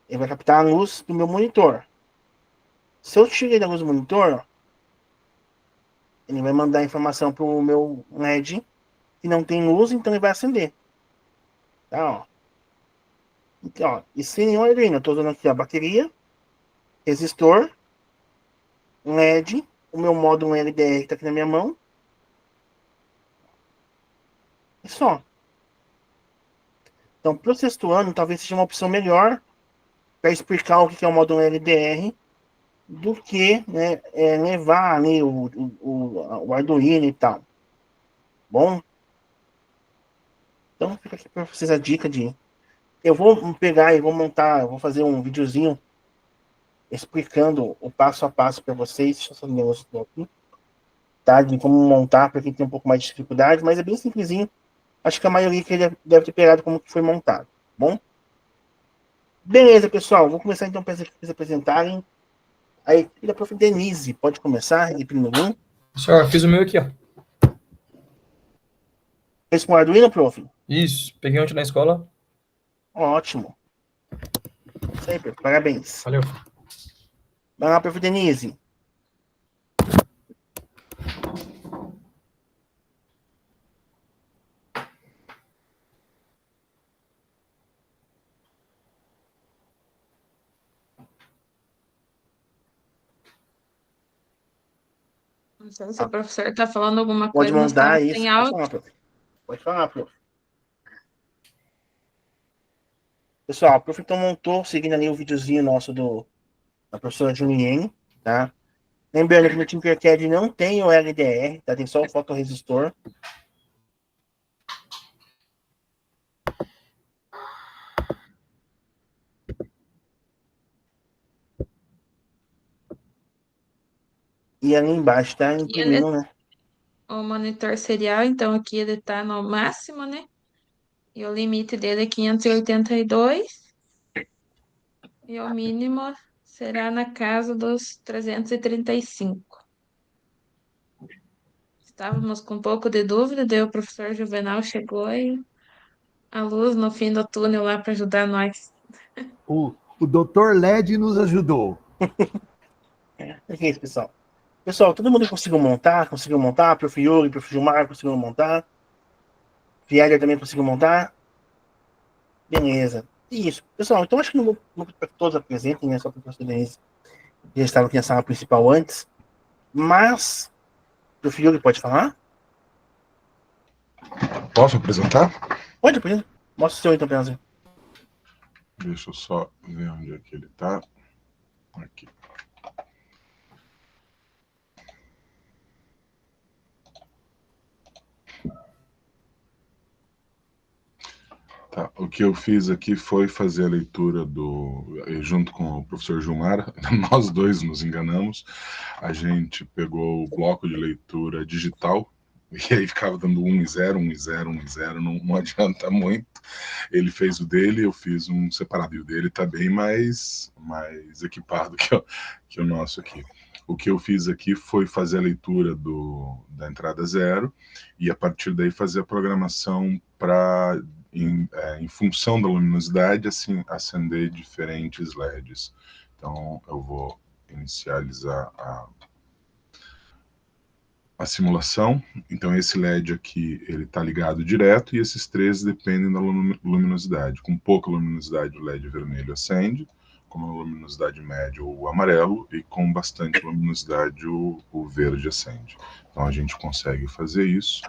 Ele vai captar a luz do meu monitor. Se eu tirei da luz do monitor, ó, ele vai mandar a informação para o meu LED que não tem luz, então ele vai acender. Tá, ó. Então, ó, e sem o Arduino, eu estou usando aqui a bateria, resistor, LED, o meu módulo LDR que está aqui na minha mão. E só. Então, para o sexto ano, talvez seja uma opção melhor para explicar o que é o módulo LDR do que, né, levar ali o Arduino e tal. Bom? Então, fica aqui para vocês a dica de... Eu vou pegar e vou montar, eu vou fazer um videozinho explicando o passo a passo para vocês. Deixa eu só ler aqui, tá? De como montar para quem tem um pouco mais de dificuldade, mas é bem simplesinho. Acho que a maioria que deve ter pegado como que foi montado, bom? Beleza, pessoal. Vou começar então para vocês apresentarem. A equipe da Prof. Denise. Pode começar, equipe número 1. Senhor, fiz o meu aqui, ó. Fez com o Arduino, prof? Isso, peguei ontem na escola. Ótimo. Isso aí, prof. Parabéns. Valeu. Vai lá, Prof. Denise. Não sei se o professor está falando alguma Pode coisa, mas estava mandar isso. sem Pode áudio. falar, prof. Pode falar, prof. Pessoal, o prof então montou, seguindo ali o videozinho nosso da professora Juliene, tá? Lembrando que no Tinkercad não tem o LDR, tá? Tem só o fotorresistor. E ali embaixo tá imprimindo, né? O monitor serial, então aqui ele está no máximo, né? E o limite dele é 582. E o mínimo será na casa dos 335. Estávamos com um pouco de dúvida, daí o professor Juvenal chegou e a luz no fim do túnel lá para ajudar nós. O Dr. LED nos ajudou. É isso, pessoal. Pessoal, todo mundo conseguiu montar? Conseguiu montar? Prof. Yuri, Prof. Gilmar conseguiu montar? Fieder também conseguiu montar? Beleza. Isso. Pessoal, então acho que não vou para que todos apresentem, né? Só para o professor Denise já estava aqui na sala principal antes. Mas, Prof. Yuri, pode falar? Posso apresentar? Pode, apresentar. Mostra o seu então, Pedrozinho. Deixa eu só ver onde é que ele está. Aqui. Tá, o que eu fiz aqui foi fazer a leitura junto com o professor Gilmar, nós dois nos enganamos, a gente pegou o bloco de leitura digital, e aí ficava dando 1 e 0, 1 e 0, 1 e 0, não adianta muito. Ele fez o dele, eu fiz um separado, e o dele está bem mais equipado que o nosso aqui. O que eu fiz aqui foi fazer a leitura da entrada 0, e a partir daí fazer a programação para... Em função da luminosidade, assim, acender diferentes LEDs. Então, eu vou inicializar a simulação. Então, esse LED aqui, ele está ligado direto, e esses três dependem da luminosidade. Com pouca luminosidade, o LED vermelho acende, com uma luminosidade média, o amarelo, e com bastante luminosidade, o verde acende. Então, a gente consegue fazer isso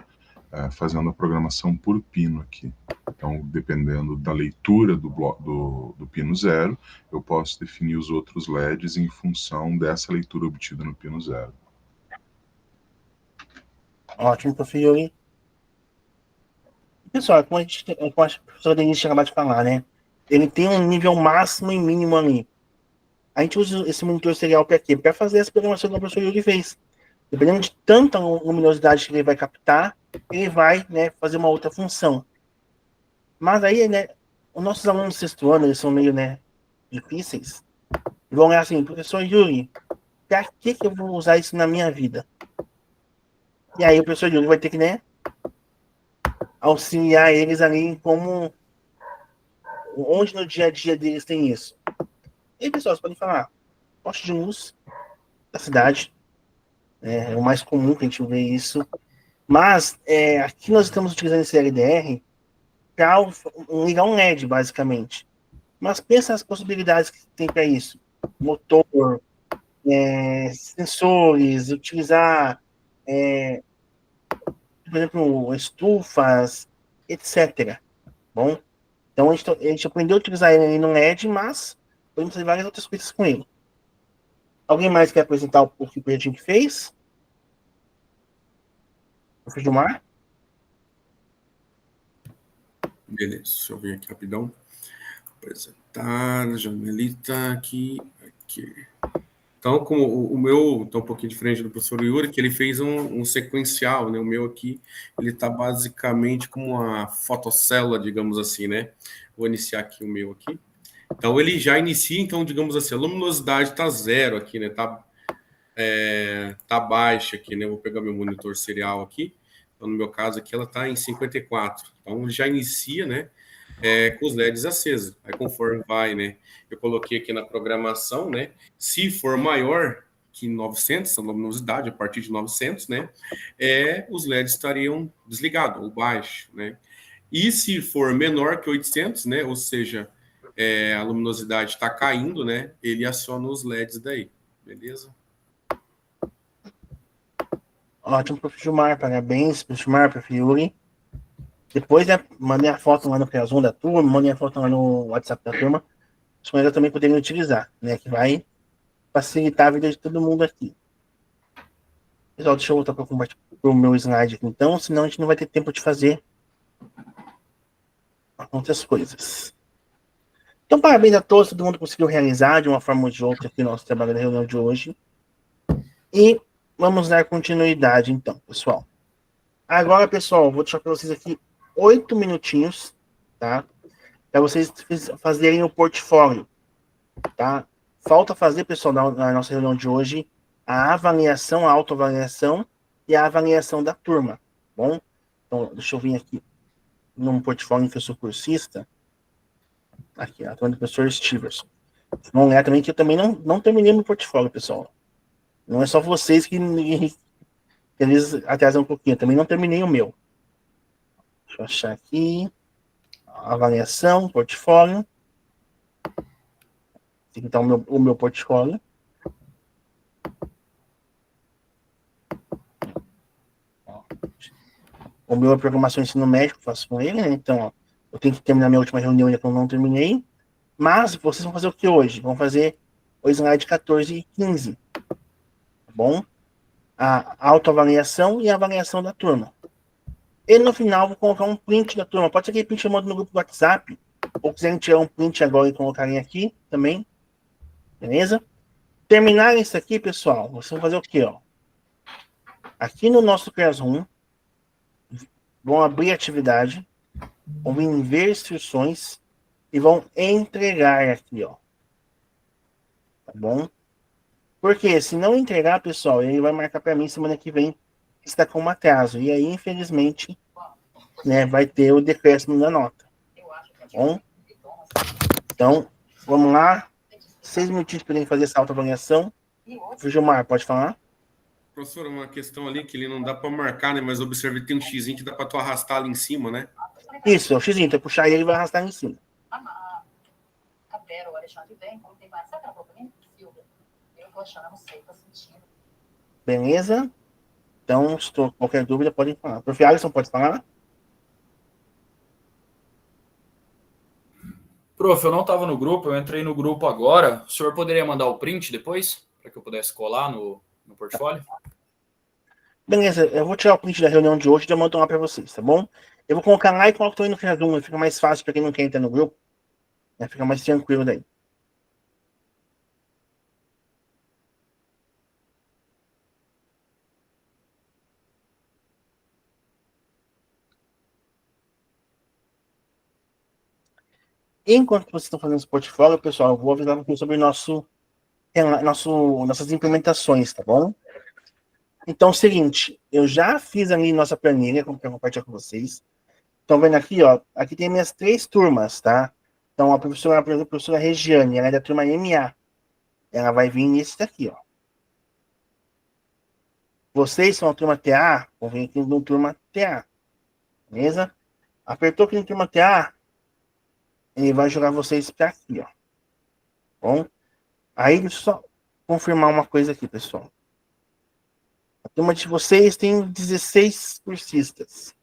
fazendo a programação por pino aqui. Então, dependendo da leitura do pino 0, eu posso definir os outros LEDs em função dessa leitura obtida no pino 0. Ótimo, Prof. Yuri. Pessoal, como a professora Denise acabou de falar, né? Ele tem um nível máximo e mínimo ali. A gente usa esse monitor serial para quê? Para fazer essa programação que o professor Yuri fez. Dependendo de tanta luminosidade que ele vai captar, ele vai, né, fazer uma outra função. Mas aí, né, os nossos alunos do sexto ano, eles são meio, né, difíceis. E vão olhar assim, professor Yuri, pra que eu vou usar isso na minha vida? E aí o professor Yuri vai ter que, né, auxiliar eles ali em como, onde no dia a dia deles tem isso. E aí, pessoal, vocês podem falar, poste de luz da cidade, é o mais comum que a gente vê isso. Mas aqui nós estamos utilizando esse LDR para ligar um LED, basicamente. Mas pensa nas possibilidades que tem para isso. Motor, sensores, utilizar, por exemplo, estufas, etc. Bom, então a gente aprendeu a utilizar ele no LED, mas podemos fazer várias outras coisas com ele. Alguém mais quer apresentar o que a gente fez? O Gilmar? Beleza, deixa eu ver aqui rapidão. Apresentar, Janelita, aqui. Então, como o meu está um pouquinho diferente do professor Yuri, que ele fez um sequencial, né? O meu aqui, ele está basicamente como uma fotocélula, digamos assim, né? Vou iniciar aqui o meu aqui. Então, ele já inicia, então, digamos assim, a luminosidade está zero aqui, né? Tá baixa aqui, né? Vou pegar meu monitor serial aqui. Então, no meu caso aqui, ela está em 54. Então, já inicia, né? Com os LEDs acesos. Aí, conforme vai, né? Eu coloquei aqui na programação, né? Se for maior que 900, a luminosidade, a partir de 900, né? Os LEDs estariam desligados ou baixos, né? E se for menor que 800, né? Ou seja, a luminosidade está caindo, né? Ele aciona os LEDs daí, beleza? Ótimo, prof. Gilmar, parabéns, prof. Gilmar, prof. Yuri. Depois, né, mandei a foto lá no Zoom da turma, mandei a foto lá no WhatsApp da turma. Os colegas também poderiam utilizar, né, que vai facilitar a vida de todo mundo aqui. Pessoal, deixa eu voltar para o meu slide aqui, então, senão a gente não vai ter tempo de fazer outras coisas. Então, parabéns a todos, todo mundo conseguiu realizar de uma forma ou de outra aqui o nosso trabalho da reunião de hoje. E vamos dar continuidade, então, pessoal. Agora, pessoal, vou deixar para vocês aqui 8 minutinhos, tá? Para vocês fazerem o portfólio, tá? Falta fazer, pessoal, na nossa reunião de hoje, a avaliação, a autoavaliação e a avaliação da turma, bom? Então, deixa eu vir aqui num portfólio em que eu sou cursista. Aqui, a turma do professor Stevenson. Vamos olhar também que eu também não terminei meu portfólio, pessoal. Não é só vocês que às vezes atrasam um pouquinho. Eu também não terminei o meu. Deixa eu achar aqui. Avaliação, portfólio. Aqui está o meu portfólio. O meu é programação e ensino médico, faço com ele, né? Então, ó, eu tenho que terminar minha última reunião ainda que eu não terminei. Mas vocês vão fazer o que hoje? Vão fazer o slide 14 e 15. Tá bom? A autoavaliação e a avaliação da turma. E no final vou colocar um print da turma. Pode ser aquele print eu mando no grupo do WhatsApp. Ou quiserem tirar um print agora e colocarem aqui também. Beleza? Terminar isso aqui, pessoal, vocês vão fazer o quê? Ó? Aqui no nosso Classroom, vão abrir a atividade, vão vir ver instruções e vão entregar aqui, ó. Tá bom? Porque se não entregar, pessoal, ele vai marcar para mim semana que vem que está com um atraso. E aí, infelizmente, né, vai ter o decréscimo da nota. Tá bom? Então, vamos lá. 6 minutinhos para ele fazer essa autoavaliação. Gilmar, pode falar? Professor, uma questão ali que ele não dá para marcar, né? Mas observe que tem um xizinho que dá para tu arrastar ali em cima, né? Isso, é o xizinho. Tu puxar ele vai arrastar em cima. Beleza? Então, se qualquer dúvida, podem falar. Prof. Alisson, pode falar? Prof, eu não estava no grupo, eu entrei no grupo agora. O senhor poderia mandar o print depois, para que eu pudesse colar no portfólio? Beleza, eu vou tirar o print da reunião de hoje e já mando lá para vocês, tá bom? Eu vou colocar lá e coloco também no Classroom, fica mais fácil para quem não quer entrar no grupo, né? Fica mais tranquilo daí. Enquanto vocês estão fazendo esse portfólio, pessoal, eu vou avisar um pouquinho sobre nossas implementações, tá bom? Então, é o seguinte, eu já fiz ali nossa planilha, como eu vou compartilhar com vocês. Estão vendo aqui, ó, aqui tem minhas 3 turmas, tá? Então, por exemplo, a professora Regiane, ela é da turma MA. Ela vai vir nesse daqui, ó. Vocês são a turma TA, vão vir aqui no turma TA. Beleza? Apertou aqui no turma TA, ele vai jogar vocês para aqui, ó. Bom? Aí, deixa eu só confirmar uma coisa aqui, pessoal. A turma de vocês tem 16 cursistas.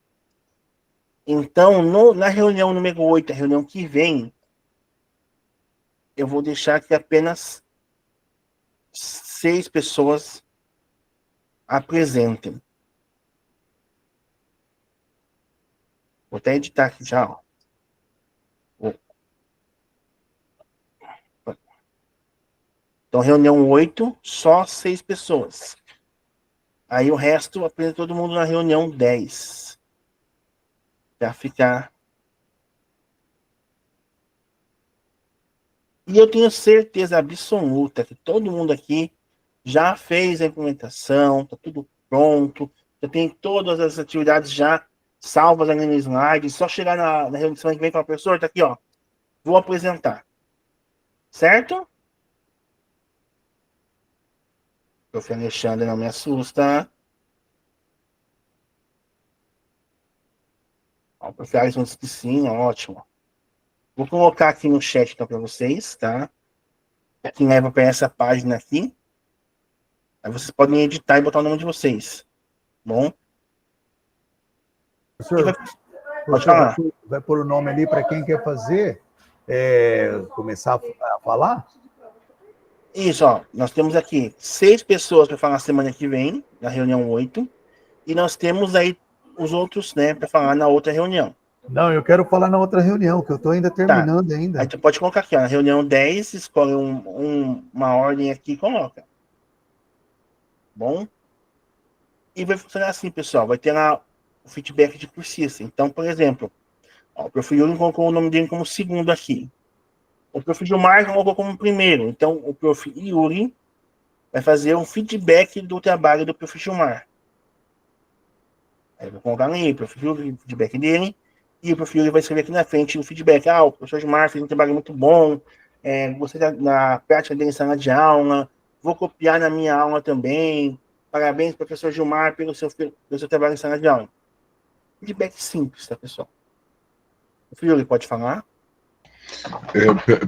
Então, na reunião número 8, a reunião que vem, eu vou deixar que apenas 6 pessoas apresentem. Vou até editar aqui já, ó. Então, reunião 8, só 6 pessoas. Aí o resto apresenta todo mundo na reunião 10. Para ficar. E eu tenho certeza absoluta que todo mundo aqui já fez a implementação, está tudo pronto, já tem todas as atividades já salvas ali no slide, só chegar na reunião que vem com a professora, está aqui, ó. Vou apresentar. Certo? O prof. Alexandre não me assusta. O prof. Alisson disse que sim, ótimo. Vou colocar aqui no chat então para vocês, tá? Que leva para essa página aqui. Aí vocês podem editar e botar o nome de vocês. Bom? Professor, Pode falar. vai pôr o nome ali para quem quer fazer, começar a falar? Isso, ó. Nós temos aqui 6 pessoas para falar semana que vem, na reunião 8. E nós temos aí os outros, né, para falar na outra reunião. Não, eu quero falar na outra reunião, que eu estou ainda terminando ainda. Aí tu pode colocar aqui, ó, na reunião 10, escolhe uma ordem aqui e coloca. Bom? E vai funcionar assim, pessoal. Vai ter lá o feedback de cursista. Então, por exemplo, ó, o prof. Yuri colocou o nome dele como segundo aqui. O prof. Gilmar colocou como primeiro. Então, o prof. Yuri vai fazer um feedback do trabalho do prof. Gilmar. Aí eu vou colocar ali, o prof. Yuri, o feedback dele. E o prof. Yuri vai escrever aqui na frente o feedback. Ah, o professor Gilmar fez um trabalho muito bom. Gostei na prática dele em sala de aula. Vou copiar na minha aula também. Parabéns, professor Gilmar, pelo seu trabalho em sala de aula. Feedback simples, tá, pessoal? O Yuri pode falar?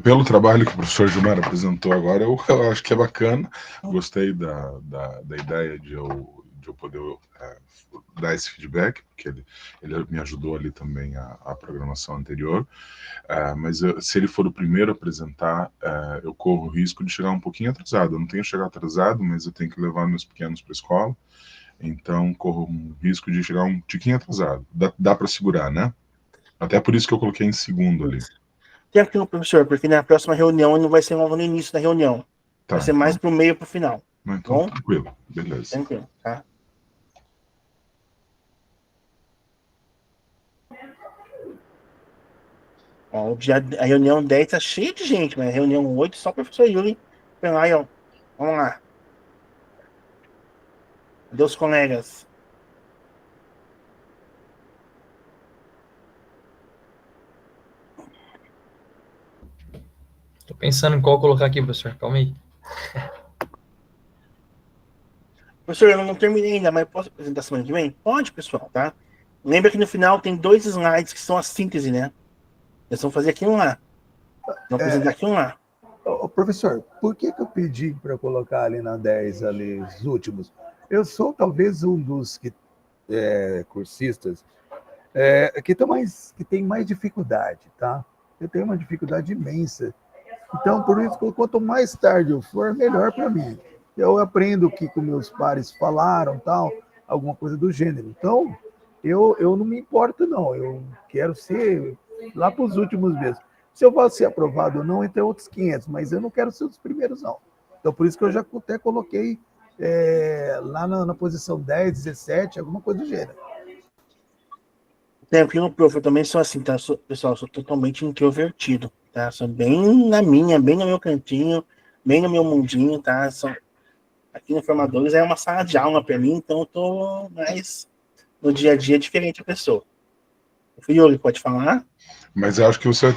Pelo trabalho que o professor Gilmar apresentou agora, eu acho que é bacana. Gostei da ideia de eu poder dar esse feedback, porque ele me ajudou ali também a programação anterior. Mas se ele for o primeiro a apresentar, eu corro o risco de chegar um pouquinho atrasado. Eu não tenho que chegar atrasado, mas eu tenho que levar meus pequenos para a escola. Então, corro um risco de chegar um tiquinho atrasado. Dá para segurar, né? Até por isso que eu coloquei em segundo ali. Tranquilo, professor, porque na próxima reunião não vai ser logo no início da reunião. Tá, vai ser mais pro meio, pro final. Então, bom? Tranquilo, beleza. Tranquilo, tá? Ó, a reunião 10 tá cheia de gente, mas a reunião 8 só o professor Yuri. Vem lá, ó. Vamos lá. Cadê os colegas? Tô pensando em qual colocar aqui, professor. Calma aí. Professor, eu não terminei ainda, mas posso apresentar semana que vem? Pode, pessoal, tá? Lembra que no final tem 2 slides que são a síntese, né? Eles vão fazer aquilo lá. Vão apresentar aquilo lá. Professor, por que eu pedi para colocar ali na 10, ali, os últimos? Eu sou talvez um dos cursistas que tem mais dificuldade, tá? Eu tenho uma dificuldade imensa. Então, por isso, quanto mais tarde eu for, melhor para mim. Eu aprendo o que meus pares falaram, tal, alguma coisa do gênero. Então, eu não me importo, não. Eu quero ser lá para os últimos mesmo. Se eu vou ser aprovado ou não, entre outros 500, mas eu não quero ser os primeiros, não. Então, por isso que eu já até coloquei lá na posição 10, 17, alguma coisa do gênero. Tranquilo, prof, eu também sou assim, tá? Pessoal, eu sou totalmente introvertido. tá? Sou bem na minha, bem no meu cantinho, bem no meu mundinho, tá? Aqui no Formadores é uma sala de aula para mim, então eu tô mais no dia a dia diferente a pessoa. O Fiore, pode falar? Mas eu acho que você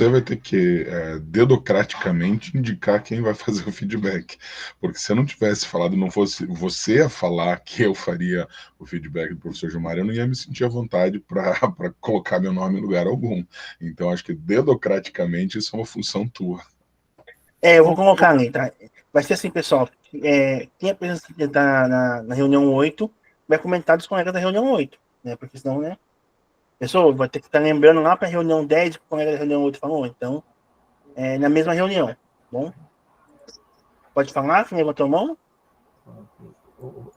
vai ter que dedocraticamente indicar quem vai fazer o feedback. Porque se eu não tivesse falado, não fosse você a falar que eu faria o feedback do professor Gilmar, eu não ia me sentir à vontade para colocar meu nome em lugar algum. Então, acho que dedocraticamente isso é uma função tua. Eu vou colocar ali, tá? Vai ser assim, pessoal. Quem apresentar na reunião 8 vai comentar dos colegas da reunião 8, né? Porque senão, né? Pessoal, vai ter que estar lembrando lá para a reunião 10 que o colega da reunião 8 falou. Então, na mesma reunião, tá bom? Pode falar, quem levantou a mão?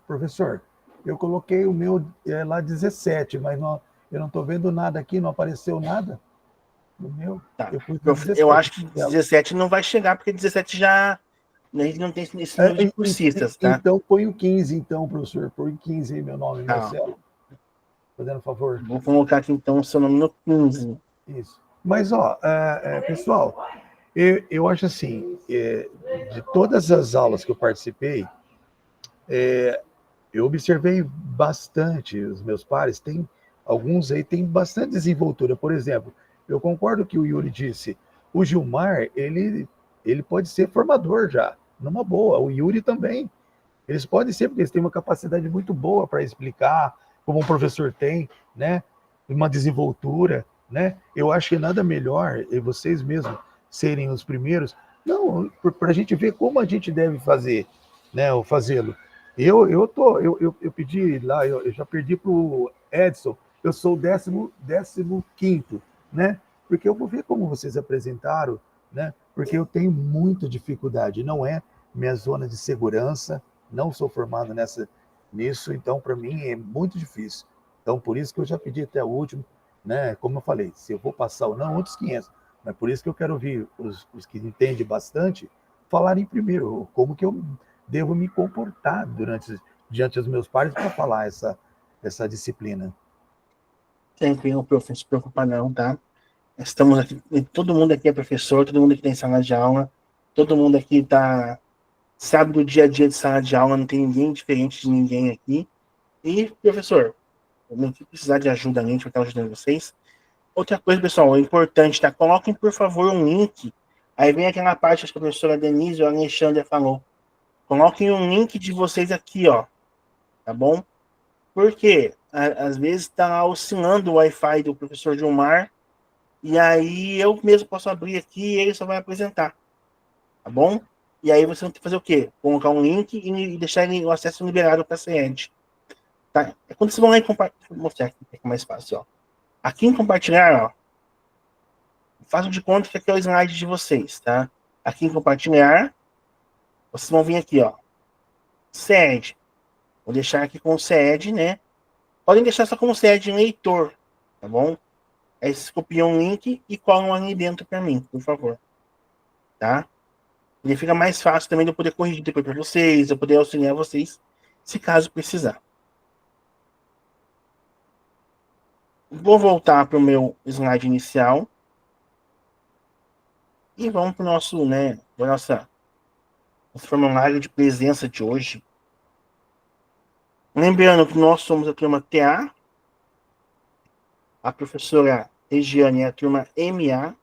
Professor, eu coloquei o meu lá 17, mas eu não estou vendo nada aqui, não apareceu nada no meu. Tá. Eu, eu acho que 17 não vai chegar, porque 17 já... A gente não tem esse número de cursistas, tá? Então põe o 15, então, professor. Põe 15 aí, meu nome, Marcelo. Fazendo favor. Vou colocar aqui, então, o seu nome no 15. Isso. Mas, ó, pessoal, eu acho assim, de todas as aulas que eu participei, eu observei bastante os meus pares, alguns aí têm bastante desenvoltura. Por exemplo, eu concordo que o Yuri disse, o Gilmar, ele pode ser formador já, numa boa. O Yuri também. Eles podem ser, porque eles têm uma capacidade muito boa para explicar, como um professor tem, né? Uma desenvoltura, né? Eu acho que nada melhor, e vocês mesmos serem os primeiros, não, para a gente ver como a gente deve fazer, né? Ou fazê-lo. Eu pedi lá, eu já perdi para o Edson, eu sou o 15º, né? Porque eu vou ver como vocês apresentaram, né? Porque eu tenho muita dificuldade, não é minha zona de segurança, não sou formado nisso, então para mim é muito difícil. Então por isso que eu já pedi até o último, né? Como eu falei, se eu vou passar ou não, outros 500. Mas por isso que eu quero ouvir os que entendem bastante falarem primeiro como que eu devo me comportar diante dos meus pares para falar essa disciplina. Tranquilo, prof, não se preocupa não, tá? Estamos aqui, todo mundo aqui é professor, todo mundo aqui tem sala de aula, todo mundo aqui sabe do dia a dia de sala de aula, não tem ninguém diferente de ninguém aqui. E, professor, se precisar de ajuda, a gente vai estar ajudando vocês. Outra coisa, pessoal, é importante, tá? Coloquem, por favor, um link. Aí vem aquela parte que a professora Denise ou a Alexandra falou. Coloquem um link de vocês aqui, ó. Tá bom? Porque, às vezes, está oscilando o Wi-Fi do professor Gilmar, e aí eu mesmo posso abrir aqui e ele só vai apresentar. Tá bom? E aí você vai ter que fazer o quê? Colocar um link e deixar o acesso liberado para a CED. Tá? Quando vocês vão lá e compartilhar, vou mostrar aqui que é mais fácil, ó. Aqui em compartilhar, ó, façam de conta que aqui é o slide de vocês, tá? Aqui em compartilhar, vocês vão vir aqui, ó, CED. Vou deixar aqui com o CED, né? Podem deixar só como CED em leitor, tá bom? Aí vocês copiam o link e colam ali dentro para mim, por favor. Tá? Ele fica mais fácil também de eu poder corrigir depois para vocês, eu poder auxiliar vocês, se caso precisar. Vou voltar para o meu slide inicial. E vamos para o nosso, né, nosso formulário de presença de hoje. Lembrando que nós somos a turma TA, a professora Regiane é a turma MA,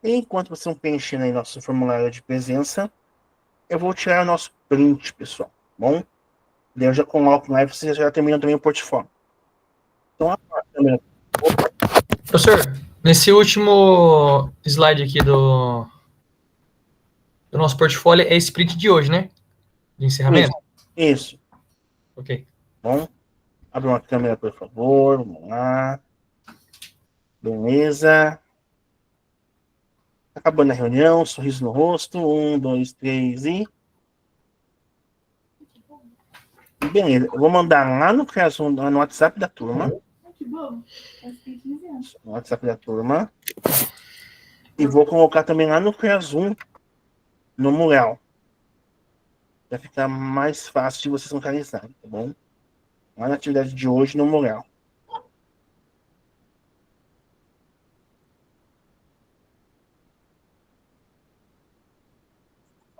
e enquanto vocês estão preenchendo aí nosso formulário de presença, eu vou tirar o nosso print, pessoal, bom? Daí eu já coloco lá e vocês já terminam também o portfólio. Então, professor, nesse último slide aqui do nosso portfólio, é esse print de hoje, né? De encerramento? Isso. Ok. Bom, abre uma câmera, por favor. Vamos lá. Beleza. Acabando a reunião, sorriso no rosto. 1, 2, 3 e... Beleza. Eu vou mandar lá no WhatsApp da turma. No WhatsApp da turma. E vou colocar também lá no Zoom, no mural. Vai ficar mais fácil de vocês localizarem, tá bom? Lá na atividade de hoje no mural.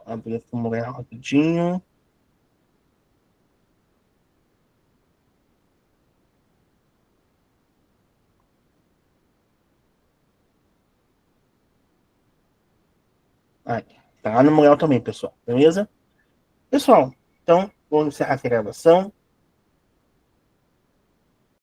Abrir aqui o mural rapidinho. Aí, tá lá no mural também, pessoal. Beleza? Pessoal, então, vou encerrar aqui a gravação.